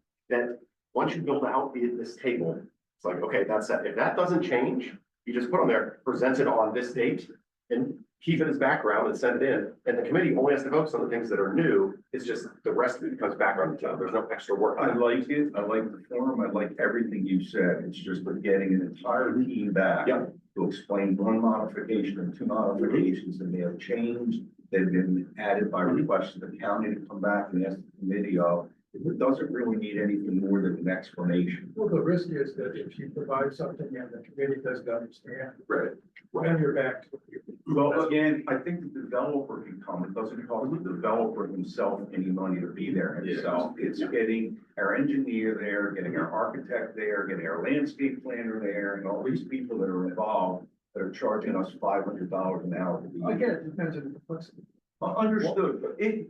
once you build out this table, it's like, okay, that's it. If that doesn't change, you just put on there, presented on this date, and keep it as background and send it in. And the committee only has to focus on the things that are new. It's just the rest of it becomes background. There's no extra work. I like it. I like the forum. I like everything you said. It's just we're getting an entire team back Yeah. to explain one modification or two modifications that may have changed. They've been added by request of the county to come back and ask the committee of. It doesn't really need anything more than an explanation. Well, the risk is that if you provide something and the committee doesn't understand, Right. then you're back to. Well, again, I think the developer can come. It doesn't cost the developer himself any money to be there himself. It's getting our engineer there, getting our architect there, getting our landscape planner there, and all these people that are involved that are charging us $500 an hour to be. Again, it depends on the complexity. Understood, but it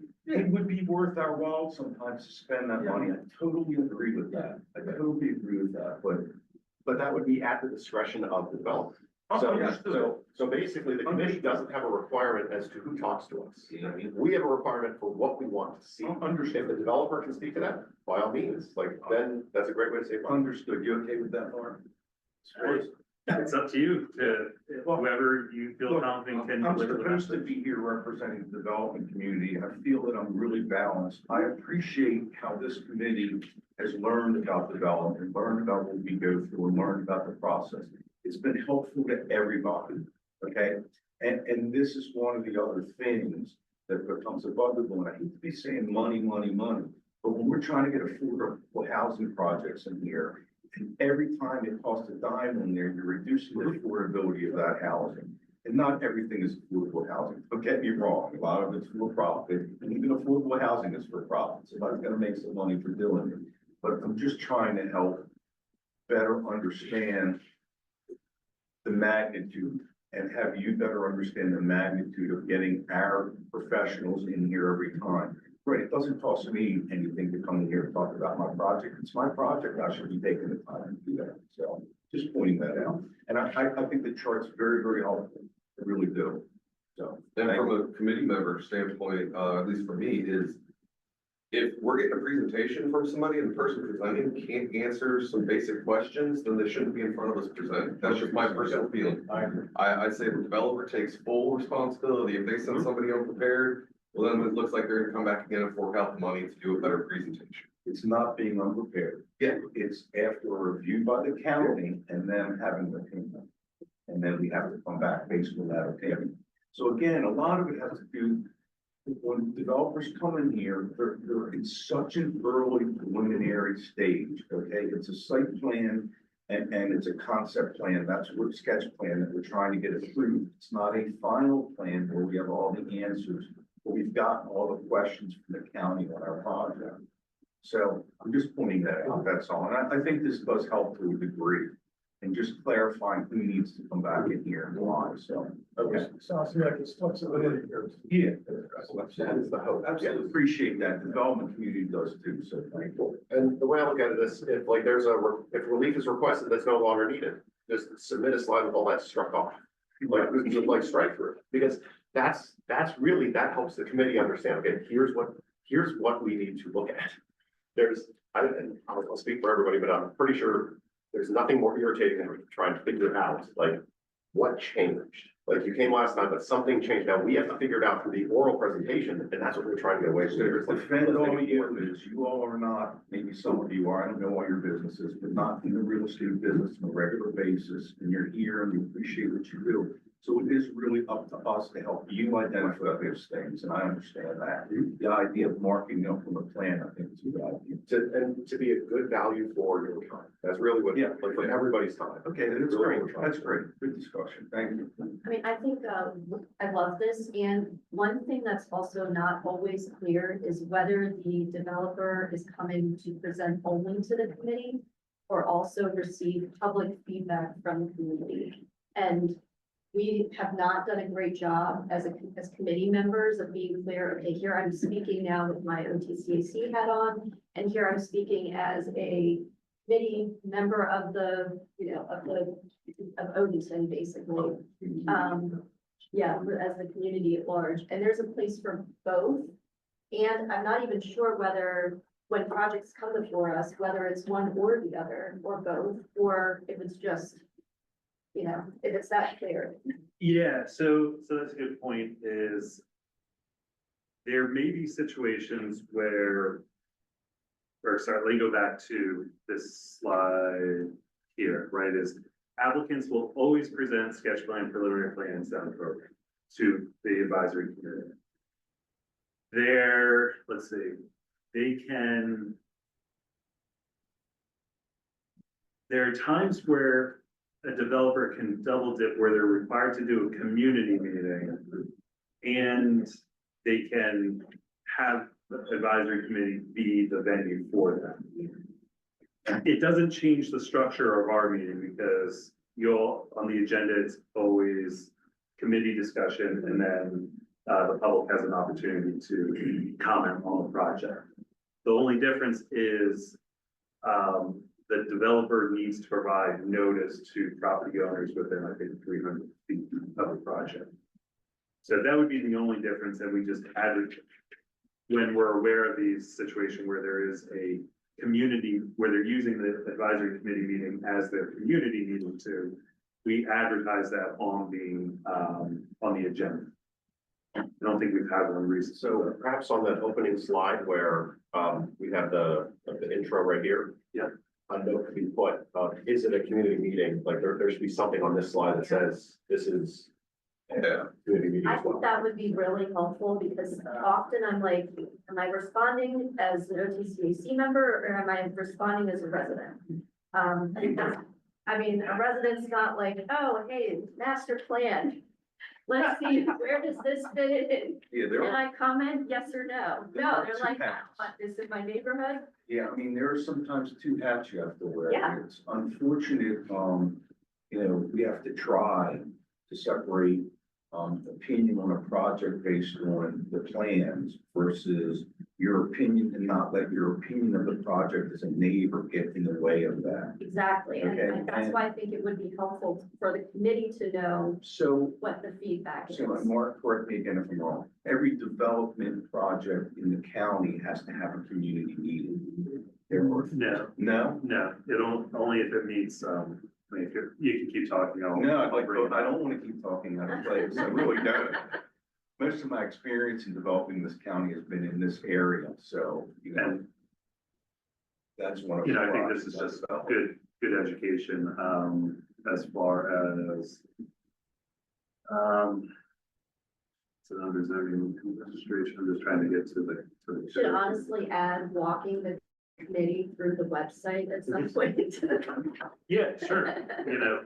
would be worth our while sometimes to spend that money. I totally agree with that. I totally agree with that, But that would be at the discretion of the developer. So basically, the committee doesn't have a requirement as to who talks to us. You know what I mean? We have a requirement for what we want to see. Understood. If the developer can speak to that, by all means, then that's a great way to save money. Understood. You okay with that, Mark? It's up to you to, whoever you feel Look, confident can I'm deliver the supposed to message. be here representing the development community, and I feel that I'm really balanced. I appreciate how this committee has learned about development, learned about what we go through, and learned about the process. It's been helpful to everybody, okay? And this is one of the other things that becomes a bugaboo, and I hate to be saying money, money, money, but when we're trying to get affordable housing projects in here, and every time it costs a dime in there, you're reducing the affordability of that housing. And not everything is affordable housing. Don't get me wrong, a lot of it's for profit, and even affordable housing is for profit. Somebody's gonna make some money for doing it. But I'm just trying to help better understand the magnitude and have you better understand the magnitude of getting our professionals in here every time. Right, it doesn't cost me anything to come in here and talk about my project. It's my project. I should be taking the time to do that. So just pointing that out. And I think the chart's very, very helpful. I really do. So. And from a committee member standpoint, at least for me, is if we're getting a presentation from somebody and the person presenting can't answer some basic questions, then they shouldn't be in front of us presenting. That's just my personal feeling. I agree. I say the developer takes full responsibility. If they send somebody unprepared, well, then it looks like they're gonna come back again and fork out the money to do a better presentation. It's not being unprepared. Yeah. It's after a review by the county and then having the opinion. And then we have to come back based on that opinion. So again, a lot of it has to do, when developers come in here, they're in such an early preliminary stage, okay? It's a site plan and it's a concept plan. That's what sketch plan that we're trying to get approved. It's not a final plan where we have all the answers, but we've gotten all the questions from the county on our project. So I'm just pointing that out, that's all. And I think this does help to a degree. And just clarifying who needs to come back in here and why, so. Okay. Sounds like it's flexibility here. Yeah. That is the hope. Absolutely appreciate that. The development community does too, so thank you. And the way I look at it is, if like if relief is requested that's no longer needed, just submit a slide with all that struck off. Like strike through, because that's really, that helps the committee understand, okay, here's what we need to look at. I'll speak for everybody, but I'm pretty sure there's nothing more irritating than trying to figure out, like, what changed? Like, you came last time, but something changed. Now we have to figure it out through the oral presentation, and that's what we're trying to get away from. To defend all you is, you all are not, maybe some of you are, I don't know all your businesses, but not in the real estate business on a regular basis, and you're here and you appreciate what you do. So it is really up to us to help you identify those things, and I understand that. The idea of marking them from a plan, I think is a good idea. To be a good value for your time. That's really what, Yeah. like, for everybody's time. Okay, that's great, that's great, good discussion, thank you. I mean, I think, I love this, and one thing that's also not always clear is whether the developer is coming to present only to the committee or also receive public feedback from the community. And we have not done a great job as committee members of being clear, okay, here I'm speaking now with my OTCAC hat on, and here I'm speaking as a committee member of the, of Odenton, basically. Yeah, as the community at large, and there's a place for both. And I'm not even sure whether, when projects come before us, whether it's one or the other, or both, or if it's just, if it's that clear. Yeah, so that's a good point, is there may be situations where, or sorry, let me go back to this slide here, right, is applicants will always present sketch plan, preliminary plan, and sound program to the advisory committee. Let's see, there are times where a developer can double dip where they're required to do a community meeting and they can have the advisory committee be the venue for them. It doesn't change the structure of our meeting because on the agenda, it's always committee discussion and then the public has an opportunity to comment on the project. The only difference is the developer needs to provide notice to property owners within, I think, 300 feet of the project. So that would be the only difference, and we just added, when we're aware of these situations where there is a community, where they're using the advisory committee meeting as their community meeting too, we advertise that on the agenda. I don't think we've had one recently. So perhaps on that opening slide where we have the intro right here. Yeah. A note could be put, is it a community meeting? Like there should be something on this slide that says this is a community meeting I as well. think that would be really helpful because often I'm like, am I responding as an OTCAC member or am I responding as a resident? I mean, a resident's not like, oh, hey, master plan. Let's see, where does this fit in? Yeah, Can I comment, yes or no? There No, are they're two like, paths. what, is it my neighborhood? Yeah, I mean, there are sometimes two hats you have to wear. Yeah. It's unfortunate, we have to try to separate, opinion on a project based on the plans versus your opinion and not let your opinion of the project as a neighbor get in the way of that. Exactly, and Okay, that's and- why I think it would be helpful for the committee to know So, what the feedback is. so Mark, correct me again if I'm wrong, every development project in the county has to have a community meeting. There are, No, no? no, only if it meets, I mean, if you can keep talking, No, I'll bring it I up. don't want to keep talking out of place, I really don't. Most of my experience in developing this county has been in this area, so, you know. And, That's one of. you know, the I think this is projects just I've developed. good education, as far as, it's an under zoning registration, I'm just trying to get to the. Should honestly add walking the committee through the website at some point. Yeah, sure, you know,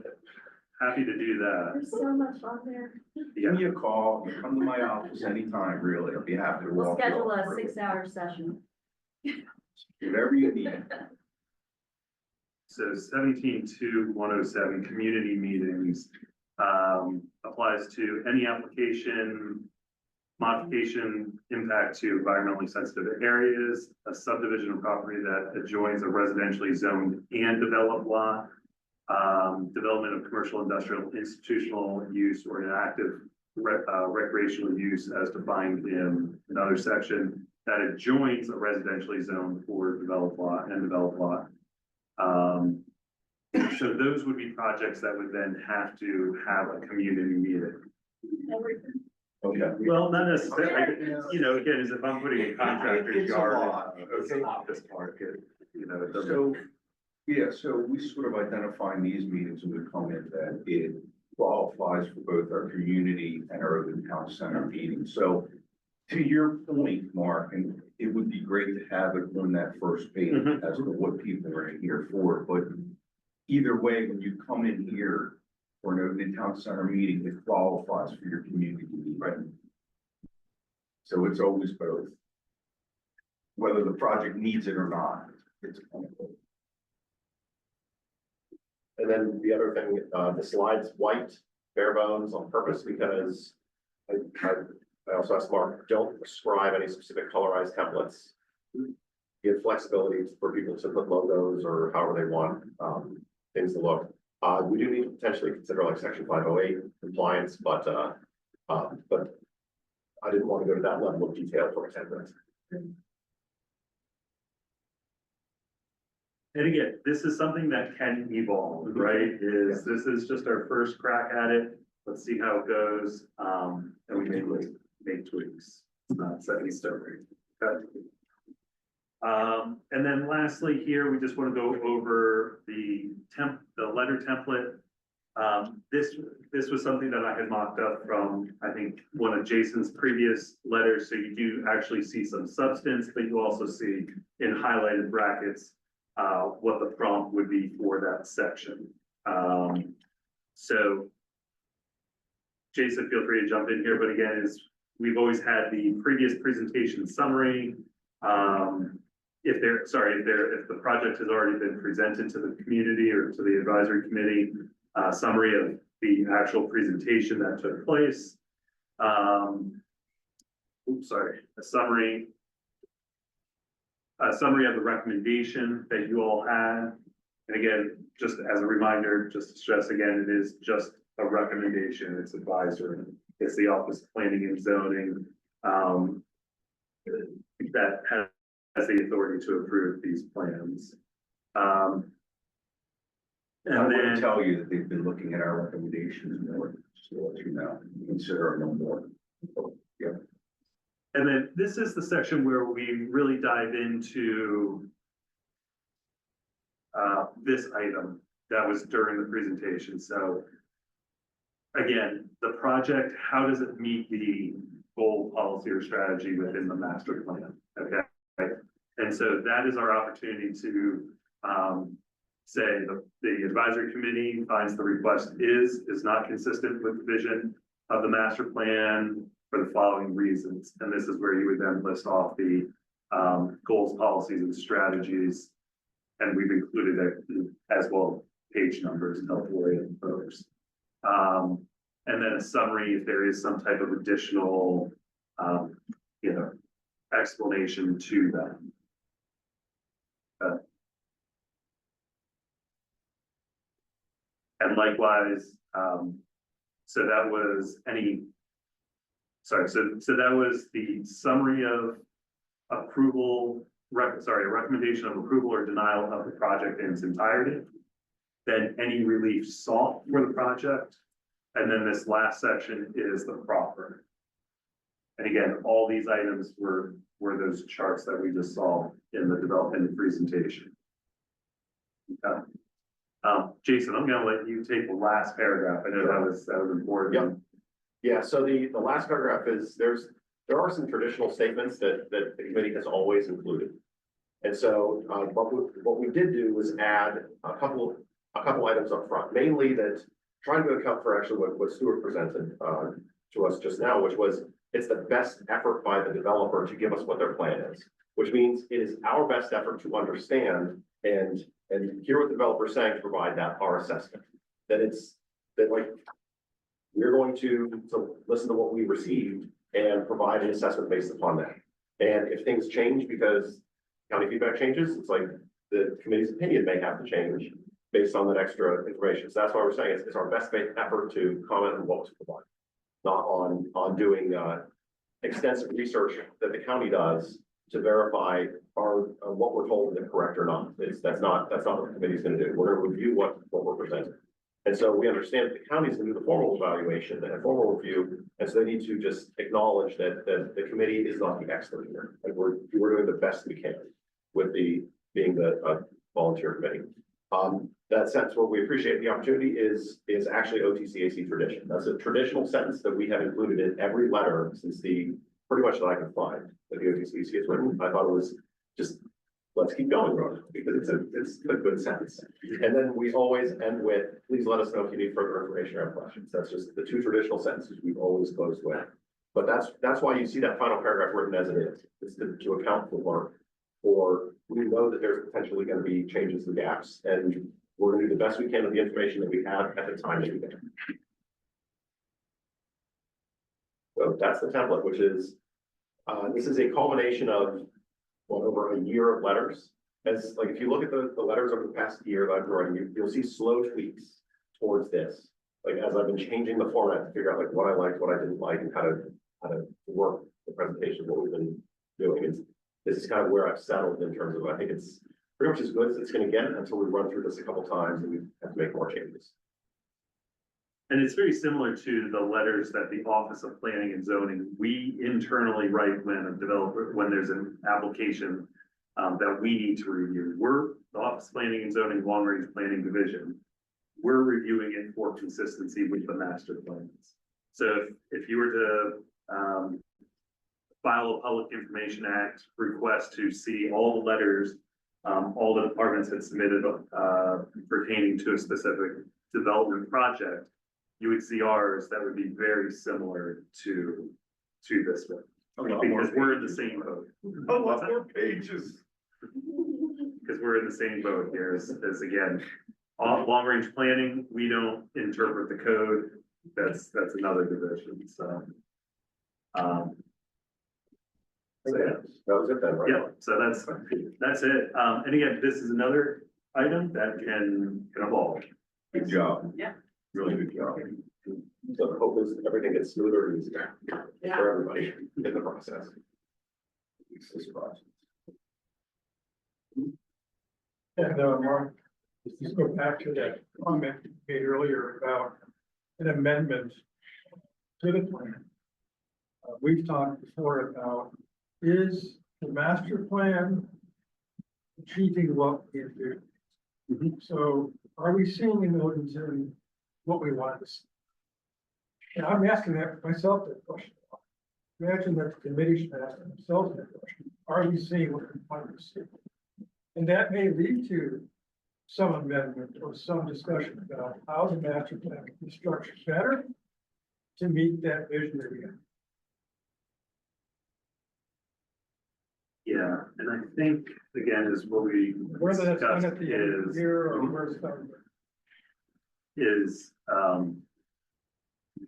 happy to do that, There's so much on there. Give me a call, you come to my office anytime, really, I'll be happy to We'll walk. you schedule all a through it. 6-hour session. Whatever you need. So 17-107, community meetings, applies to any application, modification, impact to environmentally sensitive areas, a subdivision of property that adjoins a residentially zoned and developed lot, development of commercial, industrial, institutional use, or an active recreational use as defined in another section that adjoins a residentially zoned or developed lot and developed lot. So those would be projects that would then have to have a community meeting. Okay. Well, not necessarily, you know, again, as if I'm putting a contractor's It's a yard, lot. it's an office market, you know, it doesn't. So, yeah, so we sort of identify in these meetings when we come in that it qualifies for both our community and our Odenton Center meetings. So to your point, Mark, and it would be great to have it on that first page Mhm. as to what people are in here for, but either way, when you come in here for an Odenton Center meeting, it qualifies for your community meeting. Right. So it's always both. Whether the project needs it or not, it's. And then the other thing, the slide's white, bare bones on purpose, because I also asked Mark, don't prescribe any specific colorized templates. Give flexibility for people to put logos or however they want, things to look. We do need to potentially consider like section 508 compliance, but I didn't want to go to that level of detail for a template. And again, this is something that can evolve, right? This is just our first crack at it. Let's see how it goes. And we may make tweaks. It's not set in stone. Okay. And then lastly here, we just want to go over the letter template. This was something that I had mocked up from, I think, one of Jason's previous letters. So you do actually see some substance, but you also see in highlighted brackets what the prompt would be for that section. So Jason, feel free to jump in here, but again, we've always had the previous presentation summary. If the project has already been presented to the community or to the advisory committee, summary of the actual presentation that took place. A summary of the recommendation that you all had. And again, just as a reminder, just to stress again, it is just a recommendation, it's advisory. It's the Office of Planning and Zoning that has the authority to approve these plans. I And would then, tell you that they've been looking at our recommendations more, just to let you know, consider them more. Yeah. and then this is the section where we really dive into this item that was during the presentation. So again, the project, how does it meet the goal, policy, or strategy within the master plan? Okay. And so that is our opportunity to say the advisory committee finds the request is not consistent with the vision of the master plan for the following reasons. And this is where you would then list off the goals, policies, and strategies. And we've included it as well, page numbers to help orient folks. And then a summary if there is some type of additional, explanation to them. And likewise, so that was so that was the summary of approval, a recommendation of approval or denial of the project in its entirety. Then any relief sought for the project. And then this last section is the proffer. And again, all these items were those charts that we just saw in the development presentation. Okay. Jason, I'm gonna let you take the last paragraph. I know that was important. Yeah, so the last paragraph is, there are some traditional statements that the committee has always included. And so, what we did do was add a couple items up front, mainly that trying to account for actually what Stuart presented, to us just now, which was, it's the best effort by the developer to give us what their plan is, which means it is our best effort to understand and hear what the developer is saying to provide our assessment. We're going to listen to what we received and provide an assessment based upon that. And if things change because county feedback changes, it's like the committee's opinion may have to change based on that extra information. So that's why we're saying it's our best effort to comment on what was provided, not on doing extensive research that the county does to verify what we're told is correct or not. That's not what the committee's going to do. We're going to review what we're presenting. And so we understand that the county's going to do the formal evaluation and formal review, and so they need to just acknowledge that the committee is not the expert here. And we're doing the best we can with being the volunteer committee. That sentence where we appreciate the opportunity is actually OTCAC tradition. That's a traditional sentence that we have included in every letter since pretty much that I can find that the OTCAC has written. I thought it was just, let's keep going, Ron, because it's a good sentence. And then we always end with, please let us know if you need further information or have questions. That's just the two traditional sentences we've always closed with. But that's why you see that final paragraph written as it is. It's to account for we know that there's potentially going to be changes and gaps, and we're going to do the best we can with the information that we have at the time that we get. So that's the template, which is, this is a culmination of over a year of letters. As like, if you look at the letters over the past year that I've been writing, you'll see slow tweaks towards this. Like, as I've been changing the format to figure out like what I liked, what I didn't like, and how to work the presentation, what we've been doing. This is kind of where I've settled in terms of, I think it's pretty much as good as it's going to get until we run through this a couple times and we have to make more changes. And it's very similar to the letters that the Office of Planning and Zoning, we internally write when there's an application that we need to review. We're the Office of Planning and Zoning Long Range Planning Division. We're reviewing it for consistency with the master plans. So if you were to file a Public Information Act request to see all the letters all the departments had submitted pertaining to a specific development project, you would see ours that would be very similar to this one. Because we're in the same boat. A lot more pages. Because we're in the same boat here as again, long range planning, we don't interpret the code. That's another division, so. So yeah, that was it then, right? yeah, so that's it. And again, this is another item that can evolve. Good job. Yeah. Really good job. So the hope is everything gets smoother and easier Yeah. for everybody in the process. This process. And, Mark, let's go back to that comment you made earlier about an amendment to the plan. We've talked before about, is the master plan achieving what we do? So are we seeing in Odenton what we want to see? And I'm asking myself that question. Imagine that the committee should ask themselves that question. Are we seeing what we want to see? And that may lead to some amendment or some discussion about how the master plan can be structured better to meet that vision that we have. Yeah, and I think, again, is what we Whether that's done discussed at the end of the year or where it's done. is,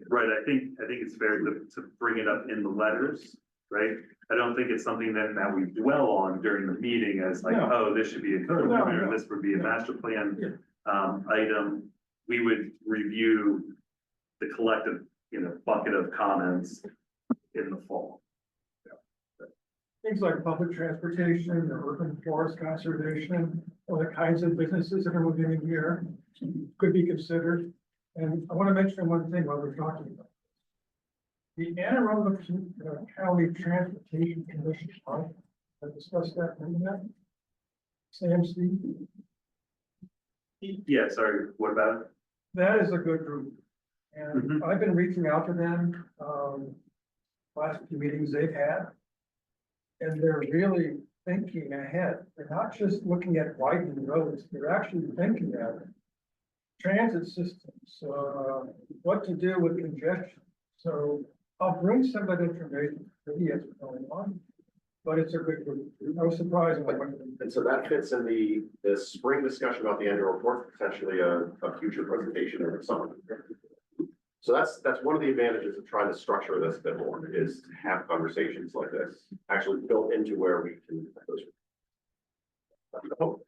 right, I think it's fair to bring it up in the letters, right? I don't think it's something that we dwell on during the meeting as like, No. oh, this should be a code amendment, No. or this would be a No. master plan Yeah. item. We would review the collective, bucket of comments in the fall. Things like public transportation or urban forest conservation, or the kinds of businesses that are moving in here could be considered. And I want to mention one thing while we're talking about. The Anne Arundel County Transportation Commission, I discussed that in that. SAMC, Yeah, sorry, what about it? that is a good group. And I've been reaching out to them, last few meetings they've had. And they're really thinking ahead. They're not just looking at widening roads, they're actually thinking at transit systems, what to do with congestion. So I'll bring some of that information to you as it's going on, but it's a good group. I was surprised when I went to them. And so that fits in the spring discussion about the annual report, potentially a future presentation or something. So that's one of the advantages of trying to structure this a bit more, is to have conversations like this actually built into where we can. All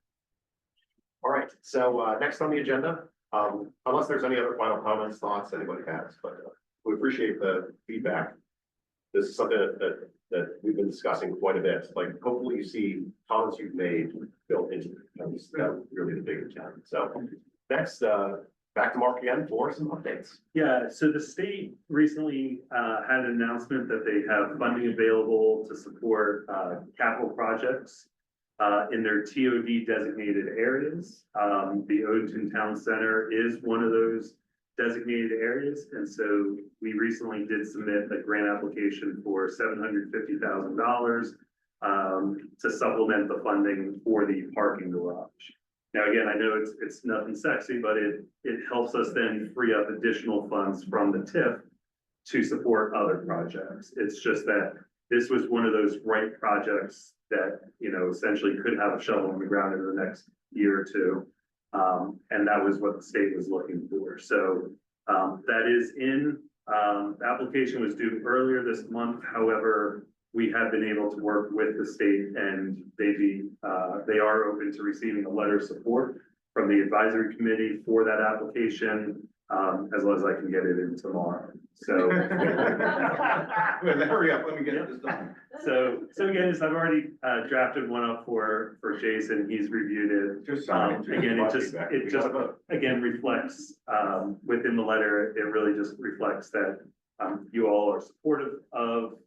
right, so next on the agenda, unless there's any other final comments, thoughts anybody has, but we appreciate the feedback. This is something that we've been discussing quite a bit. Like, hopefully you see comments you've made built into it. That's really the big challenge. So next, back to Mark again for some updates. Yeah, so the state recently had an announcement that they have funding available to support capital projects in their TOD designated areas. The Odenton Town Center is one of those designated areas, and so we recently did submit a grant application for $750,000 to supplement the funding for the parking garage. Now, again, I know it's nothing sexy, but it helps us then free up additional funds from the TIF to support other projects. It's just that this was one of those right projects that, essentially could have a shovel in the ground in the next year or two. And that was what the state was looking for. So that is in, the application was due earlier this month. However, we have been able to work with the state, and they are open to receiving a letter of support from the advisory committee for that application, as well as I can get it in tomorrow. So. Hurry up, let me get this done. So again, I've already drafted one up for Jason. He's reviewed it. Just sign it. Again, it just again reflects, within the letter, it really just reflects that you all are supportive of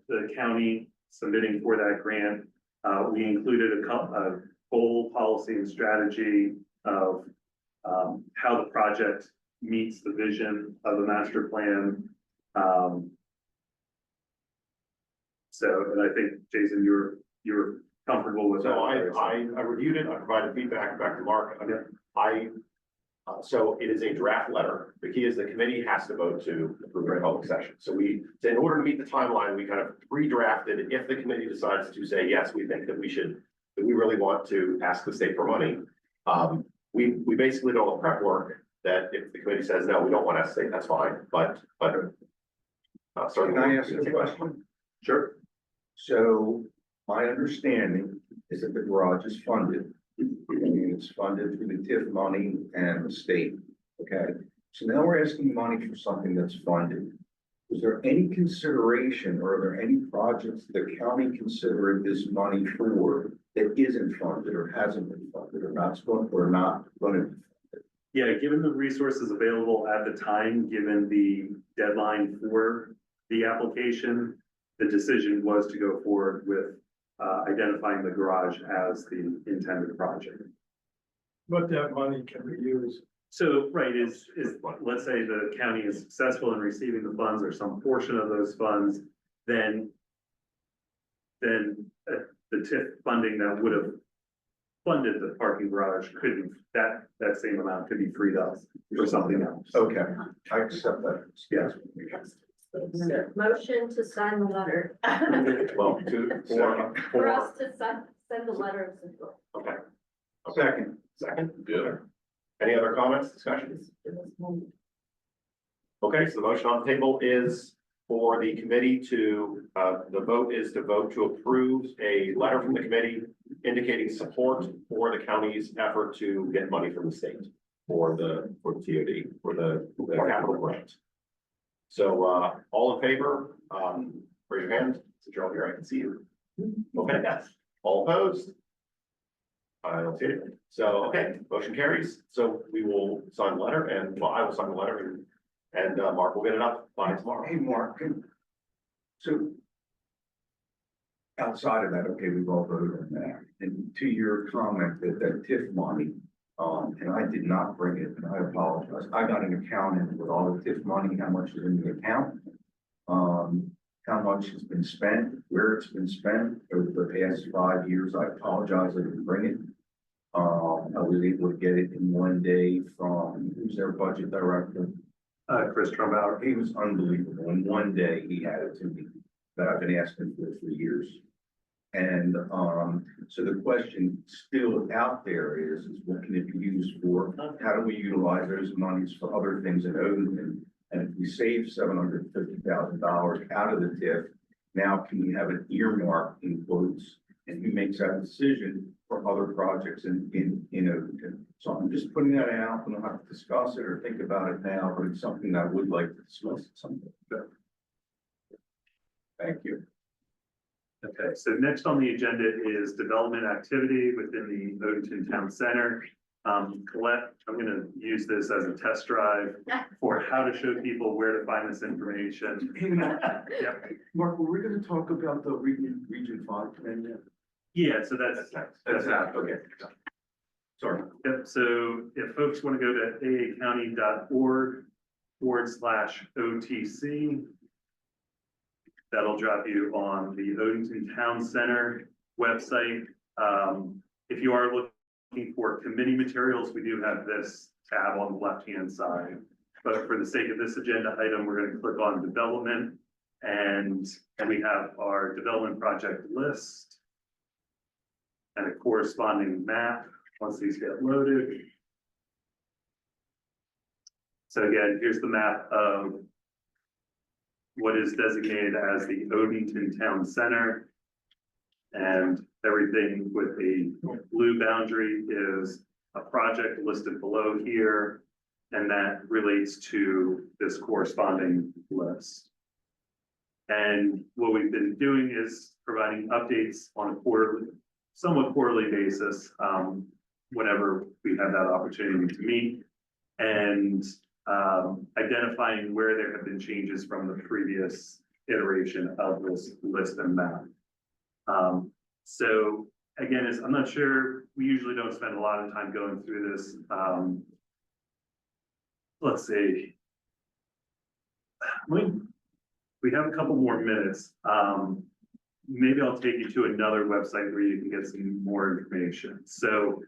the county submitting for that grant. We included a goal, policy, and strategy of how the project meets the vision of the master plan. And I think, Jason, you're comfortable with that. So I reviewed it, I provided feedback back to Mark. So it is a draft letter. The key is the committee has to vote to approve it in public session. So in order to meet the timeline, we kind of pre-drafted. If the committee decides to say, yes, we think that we really want to ask the state for money. We basically do all the prep work that if the committee says, no, we don't want to say, that's fine, but. Can I ask a question? Sure. So my understanding is that the garage is funded. I mean, it's funded through the TIF money and the state, okay? So now we're asking money for something that's funded. Is there any consideration, or are there any projects the county considering this money for that isn't funded or hasn't been funded or not going to be funded? Yeah, given the resources available at the time, given the deadline for the application, the decision was to go forward with identifying the garage as the intended project. But that money can be used. So, right, let's say the county is successful in receiving the funds or some portion of those funds, then the TIF funding that would have funded the parking garage that same amount could be freed up for something else. Okay, I accept that. Yes. Motion to sign the letter. Well, For us to send the letter of support. Okay. Second. Good. Any other comments, discussions? Okay, so the motion on the table is for the committee to, the vote is to vote to approve a letter from the committee indicating support for the county's effort to get money from the state for the TOD, for the capital grant. So, all in favor, raise your hand, since you're all here, I can see you. Okay, yes, all opposed? I don't see it. So, okay, motion carries. So we will sign the letter and, well, I will sign the letter and Mark will get it up by tomorrow. Hey, Mark, so outside of that, okay, we've all voted on that. And to your comment that TIF money, and I did not bring it, and I apologize. I got an accountant with all the TIF money, how much is in the account, how much has been spent, where it's been spent over the past 5 years. I apologize, I didn't bring it. I was able to get it in one day from, who's their budget director? Chris Trumbauer. He was unbelievable. In one day, he had it to me that I've been asking for years. And, so the question still out there is what can it be used for? How do we utilize those monies for other things in Odenton? And if we save $750,000 out of the TIF, now can we have an earmark in quotes? And who makes that decision for other projects in Odenton? So I'm just putting that out. We don't have to discuss it or think about it now, but it's something that I would like to discuss at some point. Thank you. Okay, so next on the agenda is development activity within the Odenton Town Center. Colette, I'm gonna use this as a test drive for how to show people where to find this information. Yep. Mark, were we gonna talk about the Region 5 plan yet? Yeah, so that's That's okay. Sorry. Yep, so if folks want to go to aacounty.org/OTC, that'll drop you on the Odenton Town Center website. If you are looking for committee materials, we do have this tab on the left-hand side. But for the sake of this agenda item, we're going to click on development, and we have our development project list and a corresponding map once these get loaded. So again, here's the map of what is designated as the Odenton Town Center. And everything with a blue boundary is a project listed below here, and that relates to this corresponding list. And what we've been doing is providing updates on a somewhat quarterly basis, whenever we have that opportunity to meet, and identifying where there have been changes from the previous iteration of this list and map. So again, I'm not sure, we usually don't spend a lot of time going through this. Let's see. We have a couple more minutes. Maybe I'll take you to another website where you can get some more information. So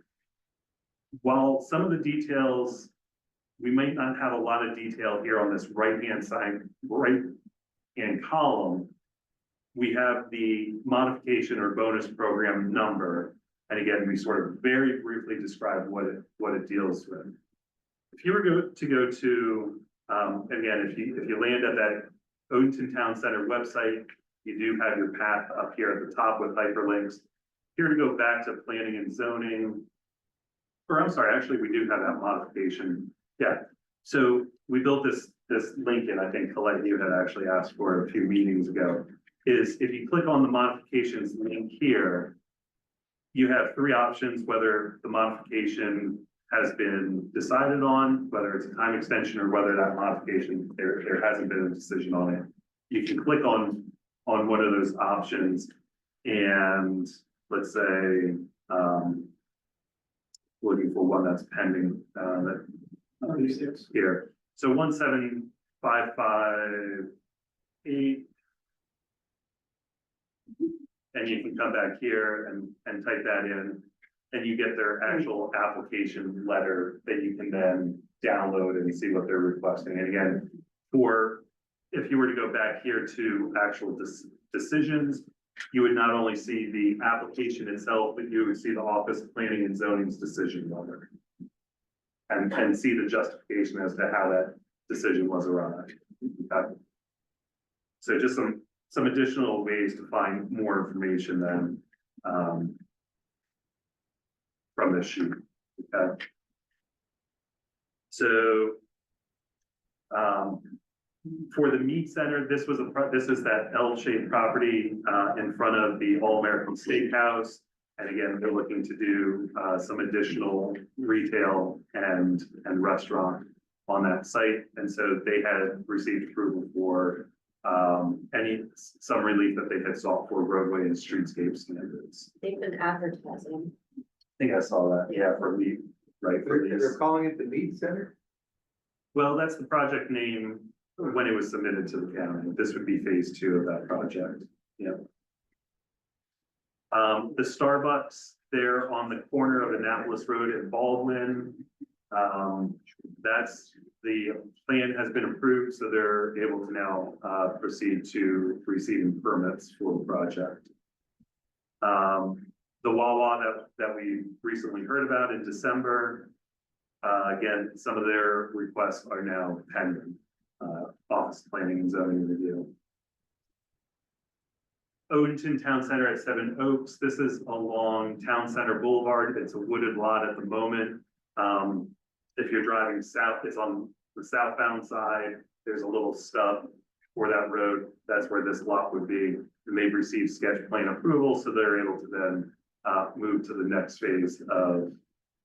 while some of the details, we might not have a lot of detail here on this right-hand column, we have the modification or bonus program number. And again, we sort of very briefly describe what it deals with. If you were to go to, again, if you land at that Odenton Town Center website, you do have your path up here at the top with hyperlinks. Here to go back to planning and zoning, or I'm sorry, actually, we do have that modification. Yeah, so we built this link in, I think Colette, you had actually asked for a few meetings ago, is if you click on the modifications link here, you have three options, whether the modification has been decided on, whether it's a time extension or whether that modification, there hasn't been a decision on it. You can click on one of those options and let's say, looking for one that's pending, here. So 17558. And you can come back here and type that in, and you get their actual application letter that you can then download and see what they're requesting. And again, if you were to go back here to actual decisions, you would not only see the application itself, but you would see the Office of Planning and Zoning's decision number. And see the justification as to how that decision was arrived. Okay. So just some additional ways to find more information than, from this sheet. Okay. So, for the meat center, this is that L-shaped property, in front of the All-American Steakhouse. And again, they're looking to do, some additional retail and restaurant on that site. And so they had received approval for, some relief that they had sought for roadway and streetscape standards. They've been advertising. I think I saw that, yeah, for meat, right, for these. They're calling it the meat center? Well, that's the project name when it was submitted to the county. This would be phase 2 of that project. Yep. The Starbucks there on the corner of Annapolis Road in Baldwin. That's the plan has been approved, so they're able to now proceed to receiving permits for the project. The Wawa that we recently heard about in December. Again, some of their requests are now pending, office planning and zoning review. Odenton Town Center at 7 Oaks. This is along Town Center Boulevard. It's a wooded lot at the moment. If you're driving south, it's on the southbound side. There's a little stub for that road. That's where this lot would be. And they've received sketch plan approval, so they're able to then move to the next phase of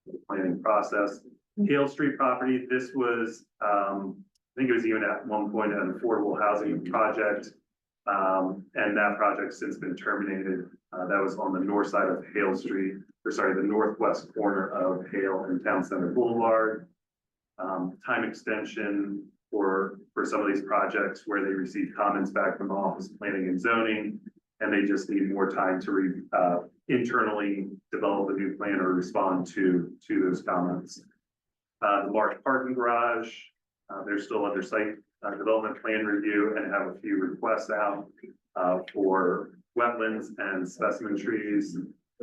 the planning process. Hale Street property, this was, I think it was even at one point an affordable housing project. And that project's since been terminated. That was on the north side of Hale Street, or sorry, the northwest corner of Hale and Town Center Boulevard. Time extension for some of these projects where they received comments back from the Office of Planning and Zoning, and they just need more time to internally develop a new plan or respond to those comments. The large parking garage, they're still under site development plan review and have a few requests out for wetlands and specimen trees.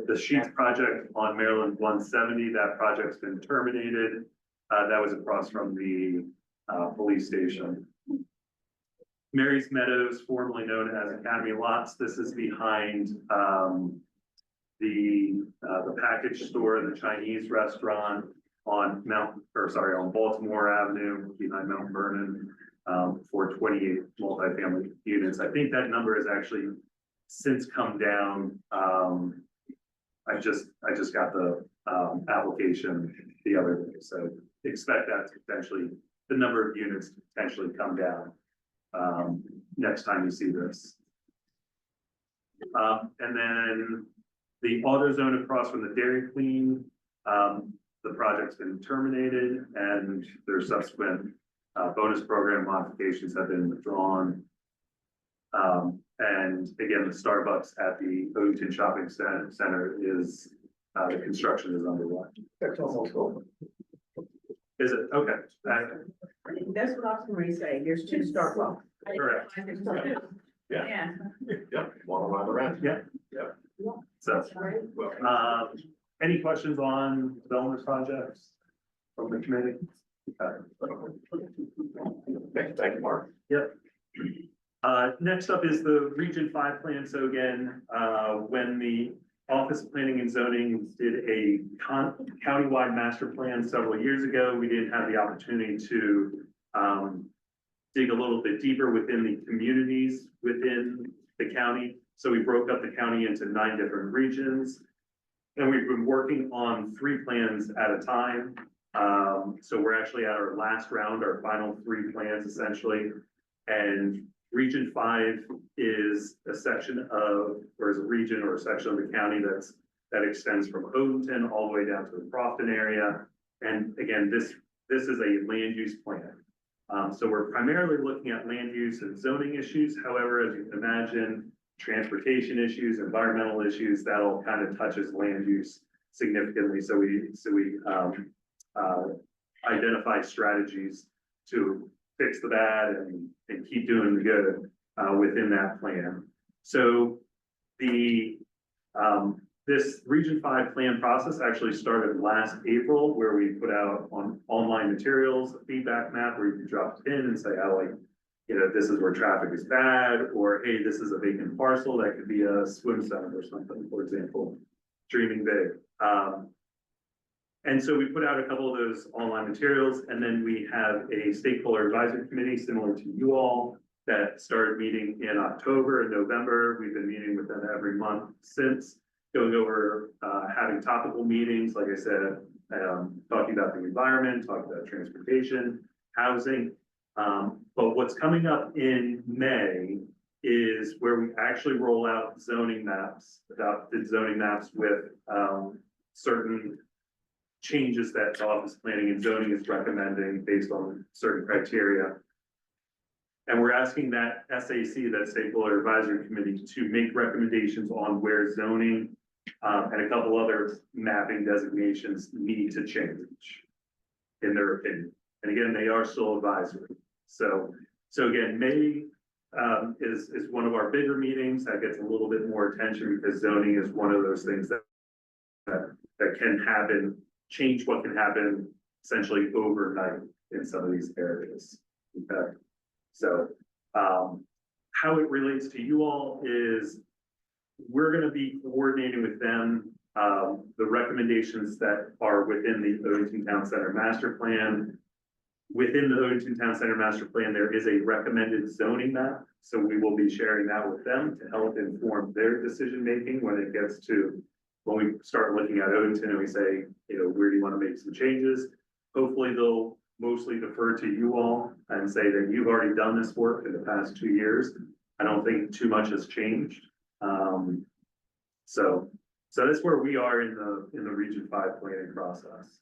The Sheets project on Maryland 170, that project's been terminated. That was across from the police station. Mary's Meadows, formerly known as Academy Lots. This is behind the package store, the Chinese restaurant on on Baltimore Avenue behind Mount Vernon, for 28 multifamily units. I think that number has actually since come down. I just got the application the other day, so expect that to potentially, the number of units to potentially come down next time you see this. And then the auto zone across from the Dairy Queen, the project's been terminated and their subsequent bonus program modifications have been withdrawn. And again, the Starbucks at the Odenton Shopping Center is, the construction is underway. That's almost over. Is it? Okay. That's what I was going to say. There's 2 Starbucks. Correct. Yeah. Yep, one around the rest. Yeah. Yeah. So, any questions on development projects from the committee? Thank you, Mark. Yep. Next up is the Region 5 plan. So again, when the Office of Planning and Zoning did a countywide master plan several years ago, we didn't have the opportunity to dig a little bit deeper within the communities within the county. So we broke up the county into 9 different regions. And we've been working on 3 plans at a time. So we're actually at our last round, our final 3 plans essentially. And Region 5 is a section of, or is a region or a section of the county that extends from Odenton all the way down to the Crofton area. And again, this is a land use plan. So we're primarily looking at land use and zoning issues. However, as you can imagine, transportation issues, environmental issues, that all kind of touches land use significantly. So we identify strategies to fix the bad and keep doing the good within that plan. So the this Region 5 plan process actually started last April, where we put out on online materials, a feedback map where you can drop it in and say, I like you know, this is where traffic is bad, or hey, this is a vacant parcel, that could be a swim center or something, for example, dreaming big. And so we put out a couple of those online materials, and then we have a stakeholder advisory committee similar to you all that started meeting in October and November. We've been meeting with them every month since, going over, having topical meetings, like I said, talking about the environment, talking about transportation, housing. But what's coming up in May is where we actually roll out zoning maps, adopted zoning maps with, certain changes that the Office of Planning and Zoning is recommending based on certain criteria. And we're asking that SAC, that Stakeholder Advisory Committee, to make recommendations on where zoning and a couple other mapping designations need to change, in their opinion. And again, they are still advisory. So again, May is one of our bigger meetings that gets a little bit more attention because zoning is one of those things that can happen, change what can happen essentially overnight in some of these areas. Okay. So, how it relates to you all is we're going to be coordinating with them, the recommendations that are within the Odenton Town Center Master Plan. Within the Odenton Town Center Master Plan, there is a recommended zoning map. So we will be sharing that with them to help inform their decision-making when it gets to, when we start looking at Odenton and we say, you know, where do you want to make some changes? Hopefully they'll mostly defer to you all and say that you've already done this work in the past 2 years. I don't think too much has changed. So that's where we are in the Region 5 planning process.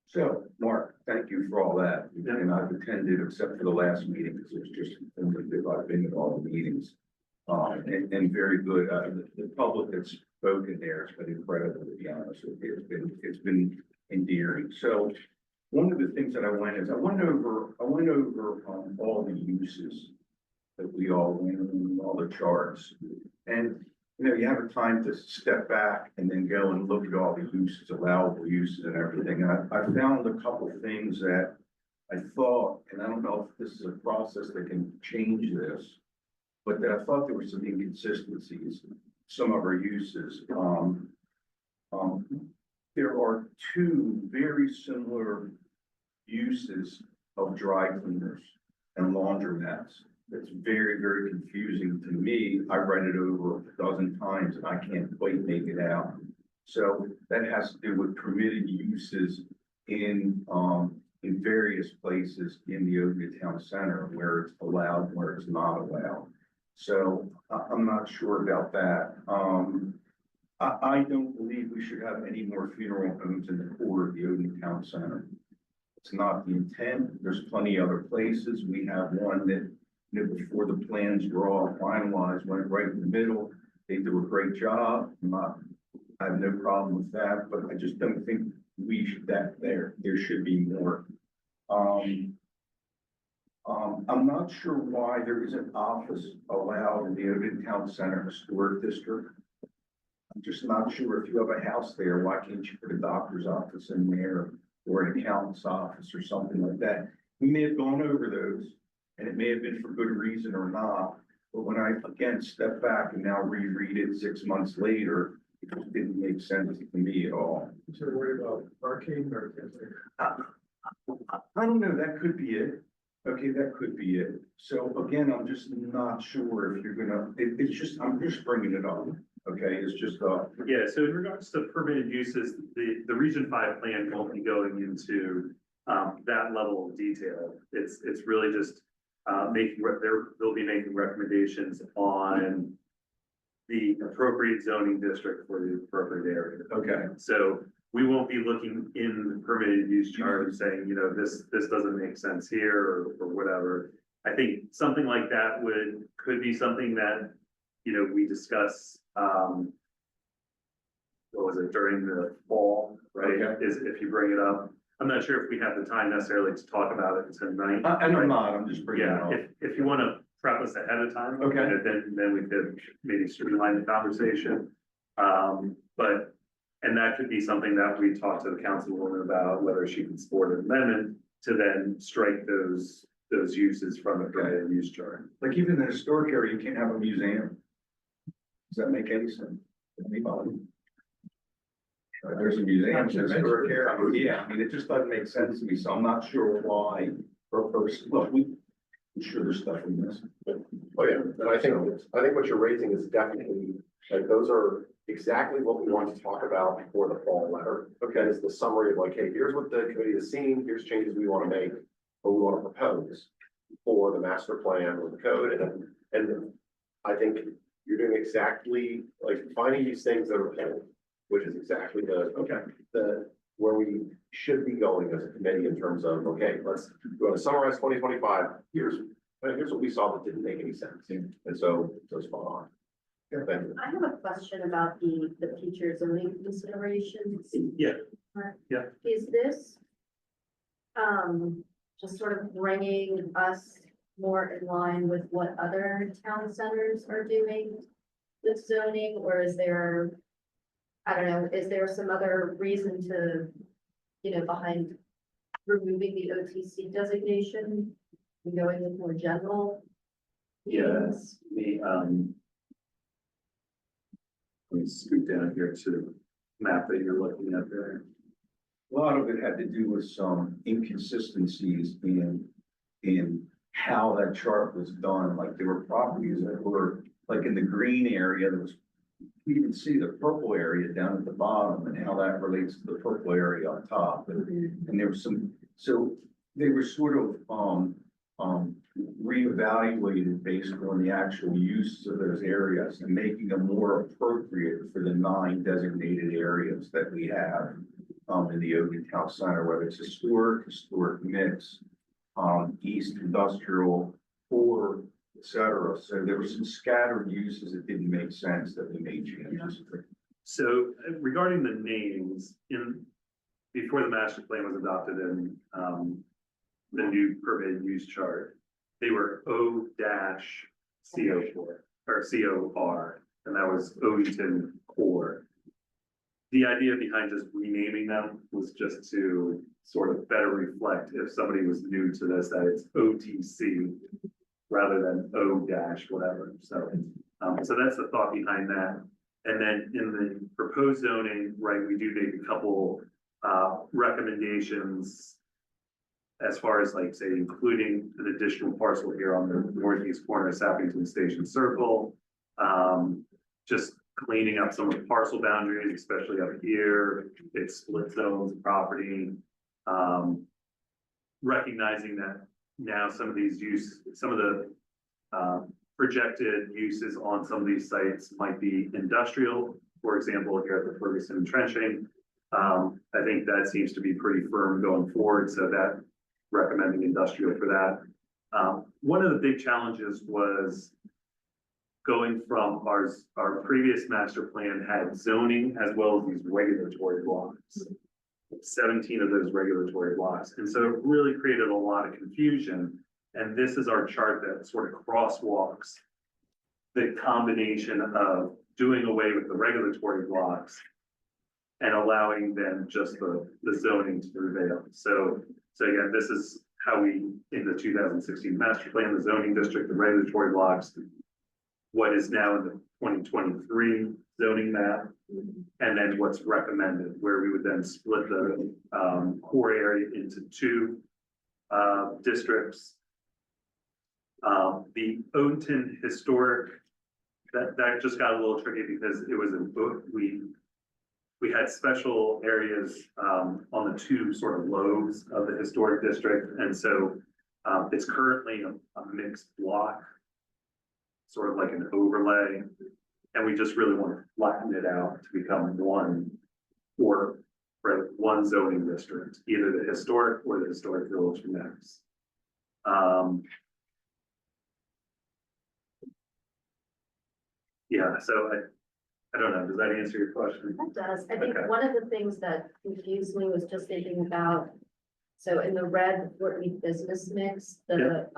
So, Mark, thank you for all that. And I've attended, except for the last meeting, because it's just, I've been at all the meetings. And very good. The public that's spoken there has been incredible, to be honest with you. It's been endearing. So one of the things that I went over all the uses that we all went over, all the charts. And you know, you have a time to step back and then go and look at all the uses, allowable uses and everything. And I found a couple of things that I thought, and I don't know if this is a process that can change this, but that I thought there were some inconsistencies, some of our uses. There are two very similar uses of dry cleaners and laundromats. It's very, very confusing to me. I read it over a dozen times and I can't quite make it out. So that has to do with permitted uses in various places in the Odenton Town Center, where it's allowed, and where it's not allowed. So I'm not sure about that. I don't believe we should have any more funeral homes in the core of the Odenton Town Center. It's not the intent. There's plenty of other places. We have one that, you know, before the plans were all finalized, went right in the middle. They do a great job. I have no problem with that, but I just don't think we should, there should be more. I'm not sure why there is an office allowed in the Odenton Town Center Historic District. I'm just not sure, if you have a house there, why can't you put a doctor's office in there or an accountant's office or something like that? We may have gone over those, and it may have been for good reason or not, but when I again step back and now reread it 6 months later, it just didn't make sense to me at all. So worried about parking or? I don't know, that could be it. Okay, that could be it. So again, I'm just not sure if you're gonna, it's just, I'm just bringing it up. Okay, it's just, Yeah, so in regards to permitted uses, the Region 5 plan won't be going into that level of detail. It's really just they'll be making recommendations on the appropriate zoning district for the appropriate area. okay. So we won't be looking in the permitted use chart and saying, you know, this doesn't make sense here or whatever. I think something like that could be something that, you know, we discuss, what was it, during the fall, right? Okay. Is if you bring it up. I'm not sure if we have the time necessarily to talk about it tonight. And I'm not, I'm just bringing it Yeah, up. if you want to prep us ahead of time. Okay. Then we could maybe streamline the conversation. And that could be something that we talk to the councilwoman about, whether she can support an amendment to then strike those those uses from a permitted use chart. Like even the historic area, you can't have a museum. Does that make any sense? to Anybody? There's a museum, it's a historic area, yeah, I mean, it just doesn't make sense to me, so I'm not sure why, look, I'm sure there's stuff we miss. Oh, yeah, and I think what you're raising is definitely, like, those are exactly what we want to talk about for the fall letter. Okay, is the summary of like, hey, here's what the committee has seen, here's changes we want to make, or we want to propose for the master plan or the code, and I think you're doing exactly, like, finding these things that are pulled, which is exactly where we should be going as a committee in terms of, okay, we want to summarize 2025, here's what we saw that didn't make any sense, and so spot on. Yeah, thank you. I have a question about the future zoning considerations. Yeah. Yeah. Is this just sort of bringing us more in line with what other town centers are doing with zoning, or is there, I don't know, is there some other reason to, behind removing the OTC designation and going with more general? Yes, let me scoot down here to the map that you're looking at there. A lot of it had to do with some inconsistencies in how that chart was done, like there were properties that were, like in the green area, there was, you can see the purple area down at the bottom and how that relates to the purple area on top, and there was some, so they were sort of, reevaluated based on the actual uses of those areas and making them more appropriate for the 9 designated areas that we have in the Odenton Center, whether it's historic mix, east industrial, or et cetera. So there were some scattered uses that didn't make sense that we made changes. So regarding the names, before the master plan was adopted in the new permitted use chart, they were O-CO4 or COR, and that was Odenton Core. The idea behind just renaming them was just to sort of better reflect if somebody was new to this, that it's OTC rather than O-whatever. So that's the thought behind that. And then in the proposed zoning, right, we do make a couple recommendations as far as, like, say, including an additional parcel here on the northeast corner of Sappington Station Circle. Just cleaning up some of the parcel boundaries, especially up here, it's split zones of property. Recognizing that now some of the projected uses on some of these sites might be industrial, for example, here at the Ferguson Trenching. I think that seems to be pretty firm going forward, so that recommending industrial for that. One of the big challenges was going from our previous master plan had zoning as well as these regulatory blocks. 17 of those regulatory blocks. And so it really created a lot of confusion. And this is our chart that sort of crosswalks the combination of doing away with the regulatory blocks and allowing then just the zoning to prevail. So again, this is how we, in the 2016 master plan, the zoning district, the regulatory blocks, what is now in the 2023 zoning map, and then what's recommended, where we would then split the core area into 2 districts. The Odenton historic, that just got a little tricky because it was we had special areas on the 2 sort of lobes of the historic district, and so it's currently a mixed block, sort of like an overlay, and we just really want to flatten it out to become one zoning district, either the historic or the historic village mix. Yeah, so I don't know, does that answer your question? That does. I think Okay. one of the things that confused me was just thinking about, so in the red business mix, the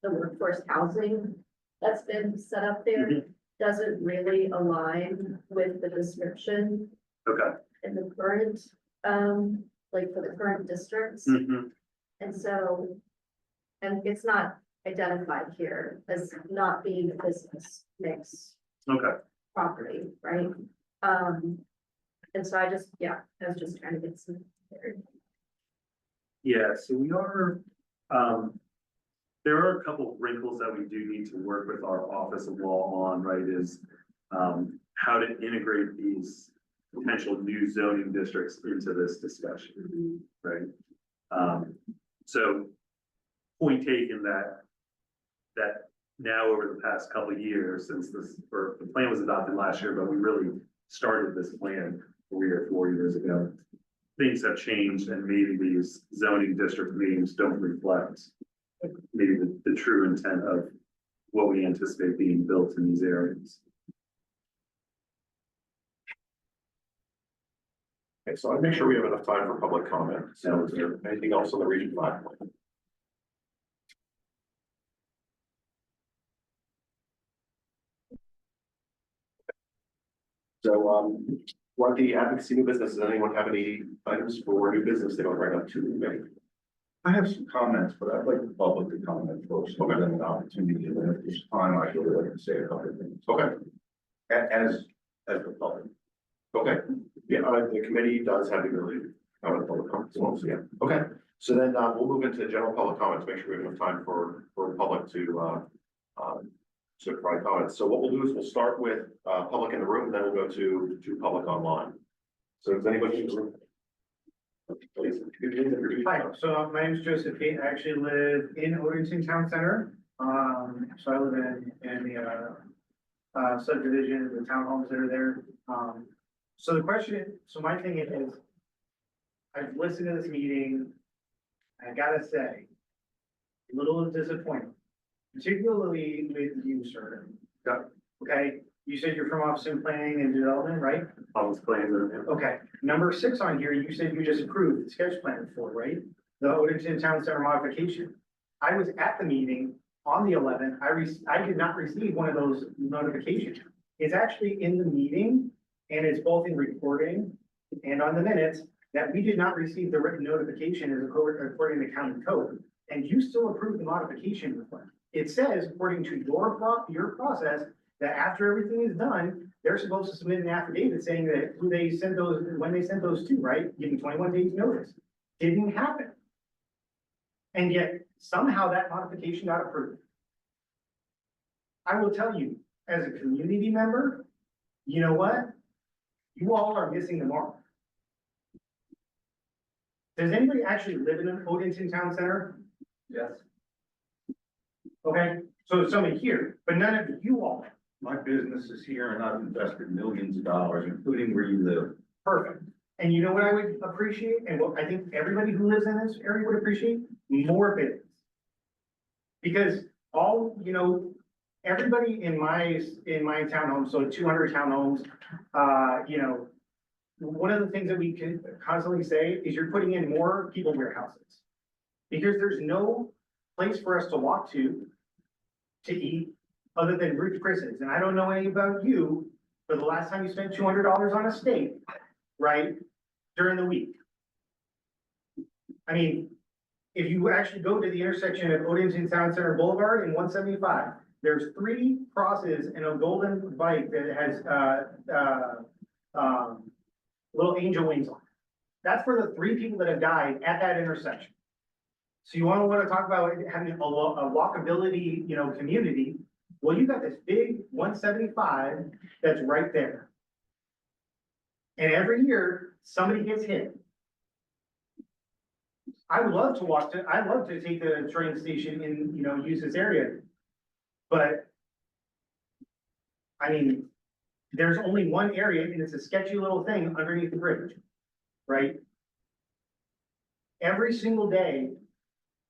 workforce housing that's been set up there doesn't really align with the description Okay. in the current, like for the current districts. Mhm. And so and it's not identified here as not being a business mix Okay, property, right? And so I was just trying to get some. clarity. yeah, so we are, there are a couple of wrinkles that we do need to work with our Office of Law on, right, is how to integrate these potential new zoning districts into this discussion, right? So point taken that now over the past couple of years, since or the plan was adopted last year, but we really started this plan 3 or 4 years ago. Things have changed and maybe these zoning district names don't reflect maybe the true intent of what we anticipate being built in these areas. Okay, so I'll make sure we have enough time for public comment. So is there anything else on the Region 5 plan? So, what the advocacy new business, does anyone have any items for new business they want to bring up to the committee? I have some comments, but I'd like the public to comment first, so I have an opportunity, and then if there's time, I'd really like to say a couple of things. Okay, As the public. okay. Yeah, the committee does have the ability to have a public comment as well, so yeah. Okay, so then, we'll move into general public comments, make sure we have enough time for the public to provide comments. So what we'll do is we'll start with, public in the room, and then we'll go to public online. So does anybody in the room? Please. Hi, so my name is Joseph Pete. I actually live in Odenton Town Center. So I live in the subdivision, the townhomes that are there. So my thing is, I've listened to this meeting. I gotta say, a little disappointed, particularly with you, sir. Okay, you said you're from Office of Planning and Development, right? All those plans are. Okay, number 6 on here, you said you just approved the sketch plan for, right? The Odenton Town Center modification. I was at the meeting on the 11th. I did not receive one of those notifications. It's actually in the meeting, and it's both in recording and on the minutes that we did not receive the written notification as according to county code. And you still approved the modification request. It says, according to your process, that after everything is done, they're supposed to submit an affidavit saying that when they sent those to, right? Giving 21 days notice. Didn't happen. And yet somehow that modification got approved. I will tell you, as a community member, you know what? You all are missing the mark. Does anybody actually live in an Odenton Town Center? Yes. Okay, so somebody here, but none of you all. My business is here and I've invested millions of dollars, including where you live. Perfect. And you know what I would appreciate, and what I think everybody who lives in this area would appreciate? More business. Because everybody in my townhome, so 200 townhomes, one of the things that we can constantly say is you're putting in more people warehouses. Because there's no place for us to walk to eat other than Ruth Chris's. And I don't know any about you, but the last time you spent $200 on a steak, right, during the week. I mean, if you actually go to the intersection of Odenton Town Center Boulevard and 175, there's 3 crosses and a golden bike that has, little angel wings on it. That's for the 3 people that have died at that intersection. So you want to talk about having a walkability, community. Well, you got this big 175 that's right there. And every year, somebody gets hit. I would love to I'd love to take the train station and, use this area. But, I mean, there's only one area and it's a sketchy little thing underneath the bridge, right? Every single day,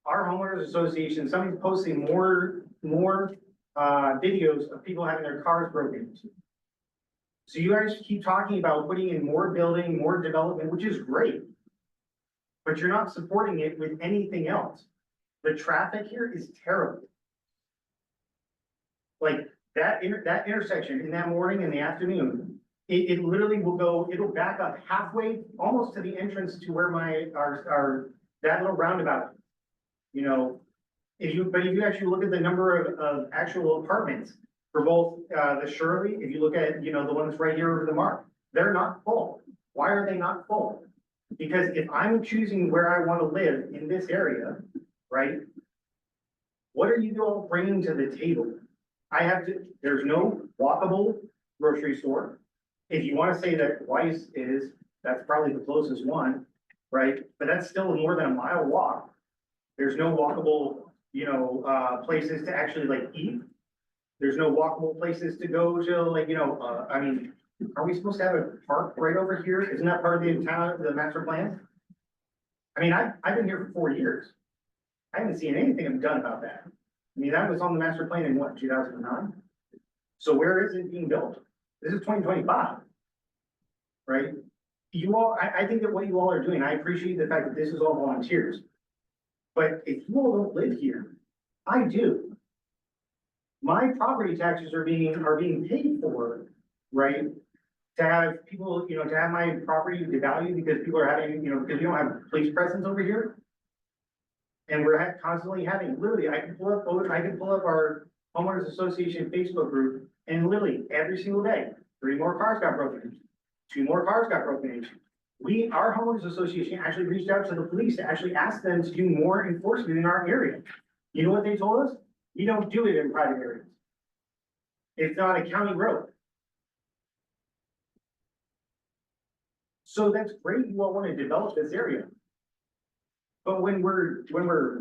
our homeowners association, somebody's posting more videos of people having their cars broken into. So you guys keep talking about putting in more building, more development, which is great. But you're not supporting it with anything else. The traffic here is terrible. Like that intersection in that morning and the afternoon, it literally it'll back up halfway, almost to the entrance to where that little roundabout. But if you actually look at the number of actual apartments for both, the Shirley, if you look at, the one that's right here over the mark, they're not full. Why are they not full? Because if I'm choosing where I want to live in this area, right? What are you all bringing to the table? There's no walkable grocery store. If you want to say that Weiss is, that's probably the closest one, right? But that's still more than a mile walk. There's no walkable, places to actually like eat. There's no walkable places to go to, like, I mean, are we supposed to have a park right over here? Isn't that part of the master plan? I mean, I've been here for 4 years. I haven't seen anything done about that. I mean, that was on the master plan in what, 2009? So where is it being built? This is 2025. Right? You all, I think that what you all are doing, I appreciate the fact that this is all volunteers. But if you all don't live here, I do. My property taxes are being paid for, right? To have people, to have my property devalued because people are having, because we don't have police presence over here. And we're constantly having, literally, I can pull up our homeowners association Facebook group, and literally every single day, 3 more cars got broken into, 2 more cars got broken into. Our homeowners association actually reached out to the police to actually ask them to do more enforcement in our area. You know what they told us? You don't do it in private areas. It's not a county road. So that's great, you all want to develop this area. But when we're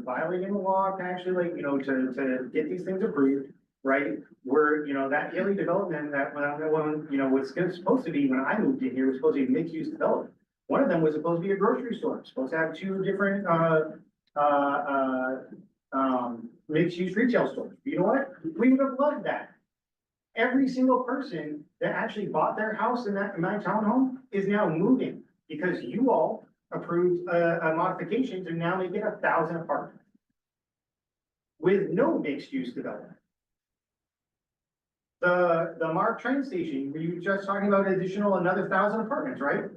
violating the law to actually, like, to get these things approved, right? We're, that Haley development, that one, was supposed to be, when I moved in here, was supposed to be mixed-use development. One of them was supposed to be a grocery store, supposed to have 2 different, mixed-use retail stores. You know what? We would have loved that. Every single person that actually bought their house in my townhome is now moving because you all approved a modification to now make it 1,000 apartments with no mixed-use development. The Mark train station, were you just talking about additional another 1,000 apartments, right?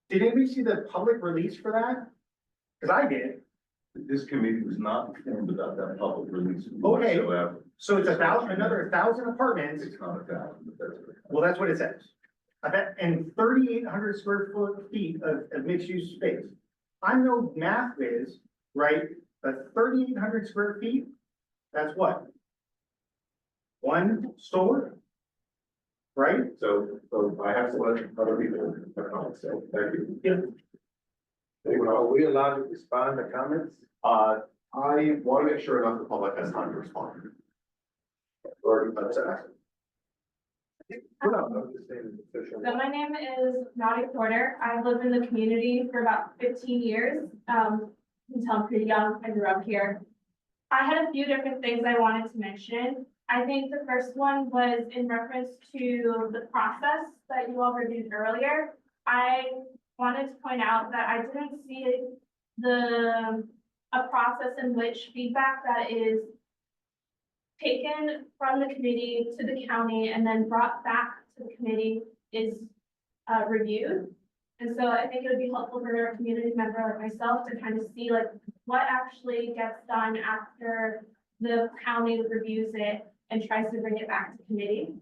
Did anybody see the public release for that? Because I did. This committee was not informed about that public release Okay. whatsoever. So it's another 1,000 apartments. It's not 1,000, but that's. Well, that's what it says. I bet, and 3,800 square feet of mixed use space. I'm no math whiz, right? But 3,800 square feet, that's what? 1 store? Right? So I have to let other people, so thank you. Yeah. Anyone Are else? we allowed to respond to comments? I want to make sure enough the public has time to respond. Or, I'm just saying it's official. So my name is Naughty Porter. I've lived in the community for about 15 years. Until I'm pretty young, I grew up here. I had a few different things I wanted to mention. I think the first one was in reference to the process that you all reviewed earlier. I wanted to point out that I didn't see a process in which feedback that is taken from the committee to the county and then brought back to the committee is reviewed. And so I think it would be helpful for a community member like myself to kind of see like what actually gets done after the county reviews it and tries to bring it back to committee.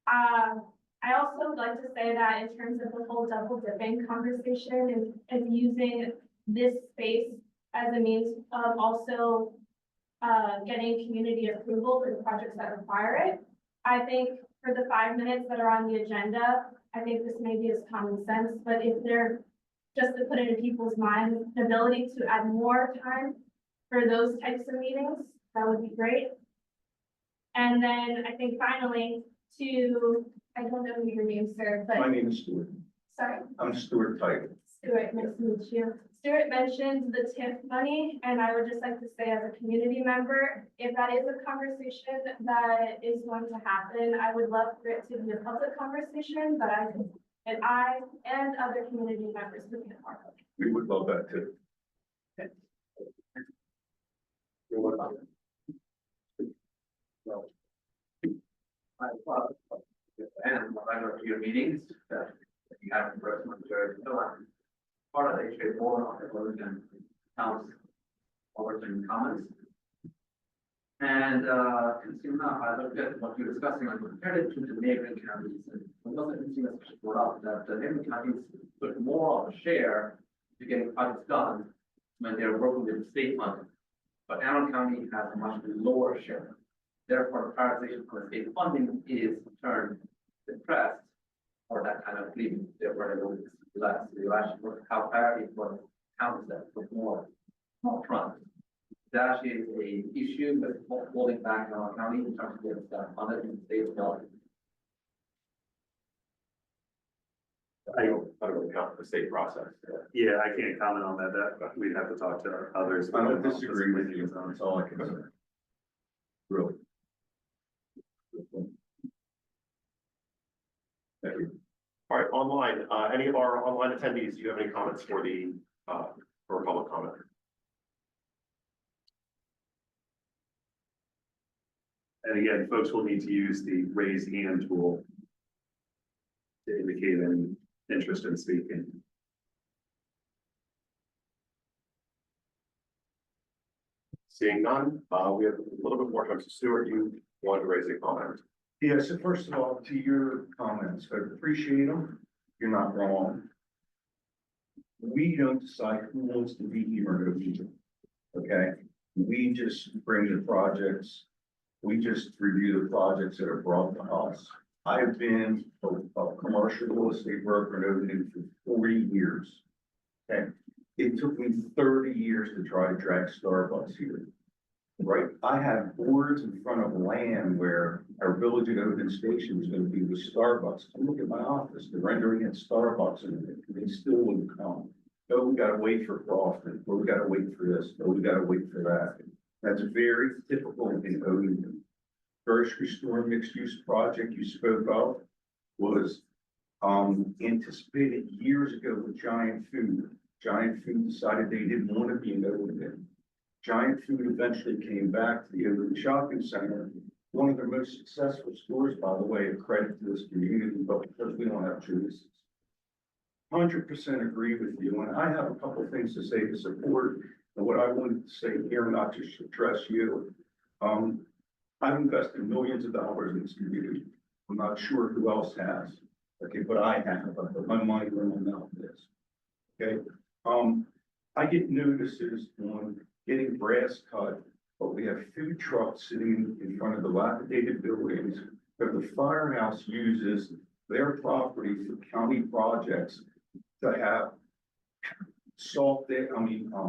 I also would like to say that in terms of the whole double dipping conversation and using this space as a means of also getting community approval for the projects that require it. I think for the 5 minutes that are on the agenda, I think this maybe is common sense, but if they're just to put it in people's minds, the ability to add more time for those types of meetings, that would be great. And then I think finally I don't know your name, sir, but My name is Stuart. sorry. I'm Stuart Pike. Stuart, nice to meet you. Stuart mentioned the TIF money, and I would just like to say as a community member, if that is a conversation that is going to happen, I would love for it to be a public conversation that I and other community members would be a part of. We would love that too. And I know your meetings that you have in person, so part of the issue more on the road and towns. All reports and comments. And, interesting enough, I looked at what you're discussing, like compared to the neighboring counties, and it wasn't interesting that you brought up that the neighboring counties put more of a share to getting projects done when they're working with the state funding. But Allen County has a much lower share. Therefore, the prioritization for the state funding is in turn depressed or that kind of leaving, therefore it will be less. You actually look at how priority for counties that put more upfront. That actually is a issue with holding back in our county in terms of getting stuff funded in the state as well. I don't really count the state process. Yeah, I can't comment on that, we'd have to talk to others. I don't disagree with you, that's all I can say. Really. Thank you. All right, online, any of our online attendees, do you have any comments for the, for public comment? And again, folks will need to use the raise hand tool to indicate any interest in speaking. Seeing none, we have a little bit more time. So Stuart, you wanted to raise a comment. Yeah, so first of all, to your comments, I appreciate them. You're not wrong. We don't decide who wants to be here or no here. Okay? We just bring the projects. We just review the projects that are brought to us. I've been a commercial real estate broker in Odenton for 40 years. Okay? It took me 30 years to try to drag Starbucks here. Right? I have boards in front of land where our village at Odenton Station is going to be with Starbucks. Come look at my office, the rendering at Starbucks, and they still wouldn't come. Oh, we gotta wait for Crofton, or we gotta wait for this, or we gotta wait for that. That's very typical in Odenton. Grocery store mixed use project you spoke of was anticipated years ago with Giant Food. Giant Food decided they didn't want to be in Odenton. Giant Food eventually came back to the Odenton Shopping Center. One of their most successful stores, by the way, a credit to this community, but because we don't have choices. 100% agree with you, and I have a couple of things to say to support, and what I wanted to say here, not just to address you. I've invested millions of dollars in this community. I'm not sure who else has, okay, but I have, I put my money where my mouth is. Okay, I get notices on getting grass cut, but we have food trucks sitting in front of the dilapidated buildings that the firehouse uses their property for county projects to have salt there,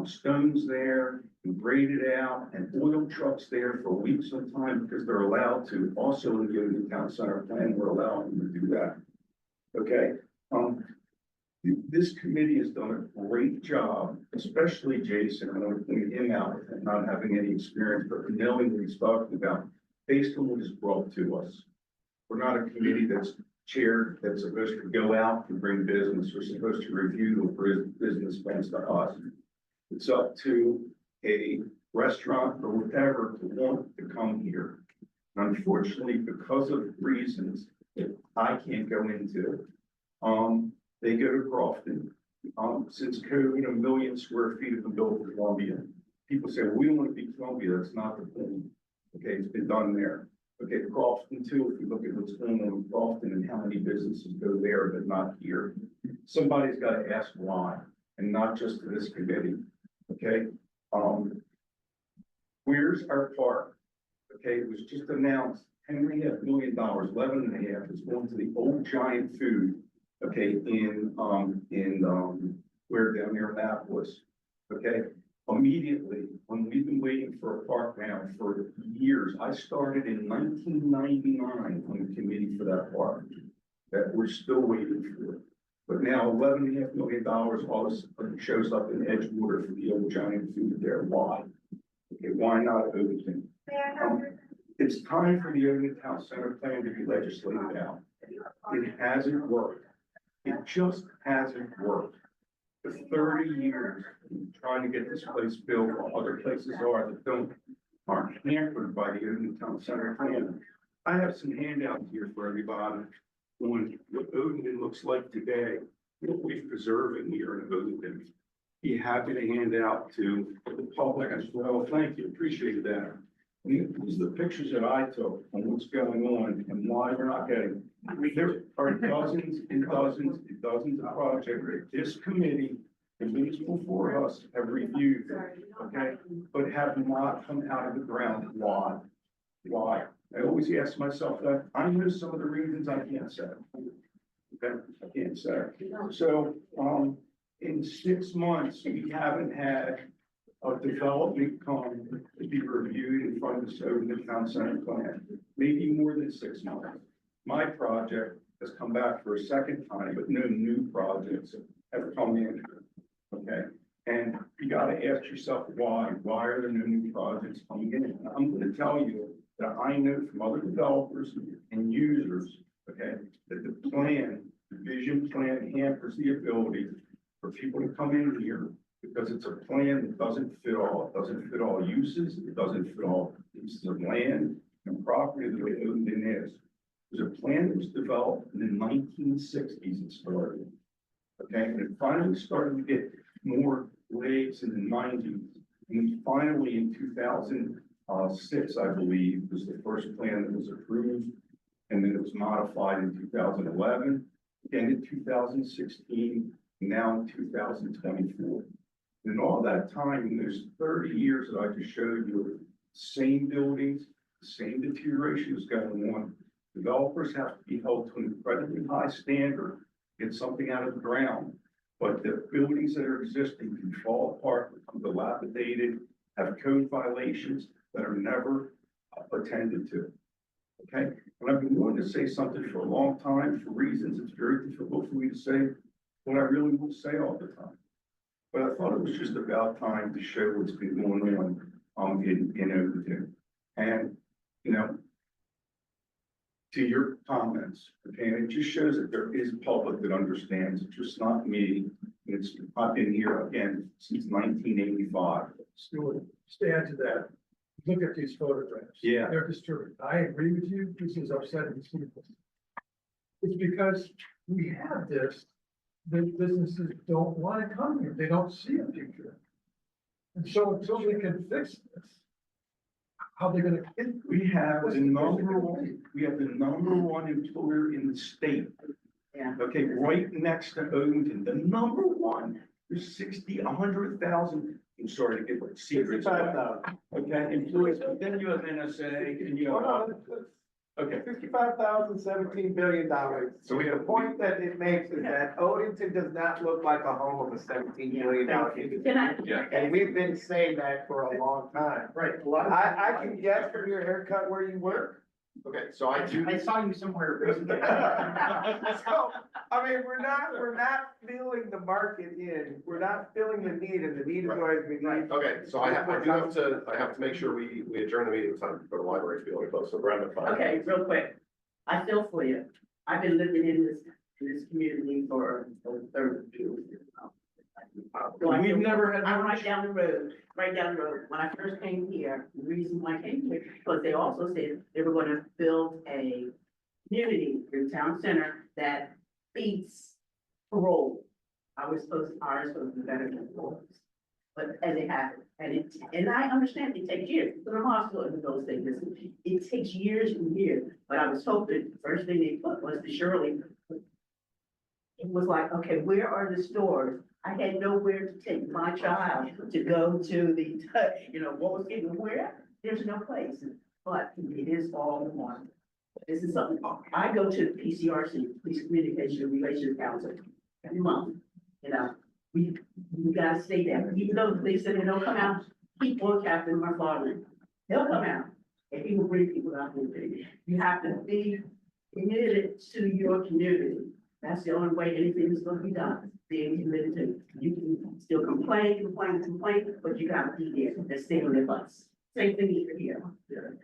stones there, and graded out, and oil trucks there for weeks at a time because they're allowed to. Also in the Odenton Town Center plan, we're allowing them to do that. Okay, this committee has done a great job, especially Jason. I want to point him out and not having any experience, but knowing what he's talking about based on what is brought to us. We're not a committee that's chaired, that's supposed to go out and bring business. We're supposed to review the business plans to us. It's up to a restaurant or whatever to want to come here. Unfortunately, because of reasons that I can't go into, they go to Crofton. Since COVID, 1 million square feet have been built in Columbia. People say, we want to be Columbia. That's not the point. Okay, it's been done there. Okay, Crofton too, if you look at what's going on in Crofton and how many businesses go there, but not here. Somebody's got to ask why, and not just to this committee. Okay, where's our park? Okay, it was just announced $10.5 million, 11.5 is going to the old Giant Food. Okay, where down near Annapolis. Okay, immediately, when we've been waiting for a park now for years, I started in 1999 on the committee for that park that we're still waiting for. But now $11.5 million, all this shows up in Edgewater for the old Giant Food there. Why? Okay, why not Odenton? It's time for the Odenton Town Center plan to be legislated out. It hasn't worked. It just hasn't worked. For 30 years, trying to get this place built while other places aren't hampered by the Odenton Town Center plan. I have some handouts here for everybody on what Odenton looks like today, what we've preserved in here in Odenton. be happy to hand out to the public as well. Thank you, appreciate that. These are the pictures that I took on what's going on and why we're not getting. There are dozens and dozens and dozens of projects that this committee, the minutes before us, have reviewed, okay, but have not come out of the ground. Why? Why? I always ask myself that. I know some of the reasons. I can't say. Okay, I can't say. So, in 6 months, we haven't had a development come to be reviewed in front of the Odenton Town Center plan, maybe more than 6 months. My project has come back for a second time, but no new projects have come in, okay? And you gotta ask yourself why are there no new projects coming in? And I'm gonna tell you that I know from other developers and users, okay, that the plan, the vision plan hampers the ability for people to come in here because it's a plan that doesn't fit all. It doesn't fit all uses. It doesn't fit all pieces of land and property that it Odenton is. There's a plan that was developed in the 1960s and started. Okay, and it finally started to get more legs in the 90s. And finally in 2006, I believe, was the first plan that was approved. And then it was modified in 2011, again in 2016, now in 2024. In all that time, in those 30 years that I just showed you, same buildings, the same deterioration is going on. Developers have to be held to an incredibly high standard, get something out of the ground. But the buildings that are existing can fall apart, become dilapidated, have code violations that are never attended to. Okay, and I've been wanting to say something for a long time for reasons it's very difficult for me to say what I really want to say all the time. But I thought it was just about time to show what's been going on in Odenton. And, you know, to your comments, okay, and it just shows that there is public that understands. It's just not me. I've been here again since 1985. Stuart, just to add to that, look at these photographs. Yeah. They're disturbing. I agree with you. This is upsetting people. It's because we have this, that businesses don't want to come here. They don't see a future. And so until we can fix this, how are they gonna? We have the number one employer in the state. Yeah. Okay, right next to Odenton, the number one. There's 100,000. I'm sorry to give secrets. Okay, employees, but then you have NSA and you have. Okay. $55,017 billion. So we The have, point that it makes is that Odenton does not look like a home of a $17 billion industry. Can I? Yeah. And we've been saying that for a long time. Right. I can guess from your haircut where you work. okay, so I do. I saw you somewhere recently. So, I mean, we're not filling the market in, we're not filling the need, and the need is always been need. Okay, so I have to make sure we adjourn the meeting, it's time to go to the library, to be able to close, so Brenda, fine. Okay, real quick. I feel for you. I've been living in this community for over 32 years now. We've never had. I'm right down the road. When I first came here, the reason why I came here, because they also said they were gonna build a community in town center that beats parole. Ours supposed to be better than parole. But as it happened, and I understand it takes years, but I'm hospital in those things, it takes years and years, but I was hoping, the first thing they put was the Shirley. It was like, okay, where are the stores? I had nowhere to take my child to go to the, what was getting where? There's no place, but it is all one. This is something, I go to the PCRC, Police Communication Relations Council, every month, we gotta stay there, even though they said they don't come out, people, Captain, my father, they'll come out, and he will bring people out there. You have to be committed to your community. That's the only way anything is gonna be done, being committed to. You can still complain, but you gotta be there and stay on the bus. Same thing here.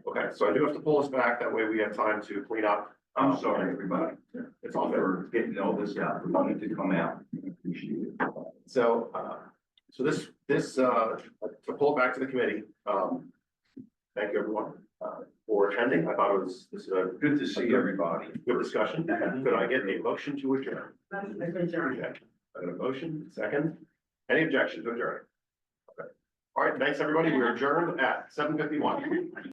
Okay, so I do have to pull us back, that way we have time to clean up. I'm sorry, everybody. It's all good. For getting all this out, for wanting to come out. Appreciate it. So, to pull it back to the committee, thank you everyone, for attending. I thought this is a Good to see everybody. good discussion. Could I get a motion to adjourn? That's adjourned. Okay. I got a motion, second, Any objections to adjourn? Okay. All right, thanks, everybody. We're adjourned at 7:51.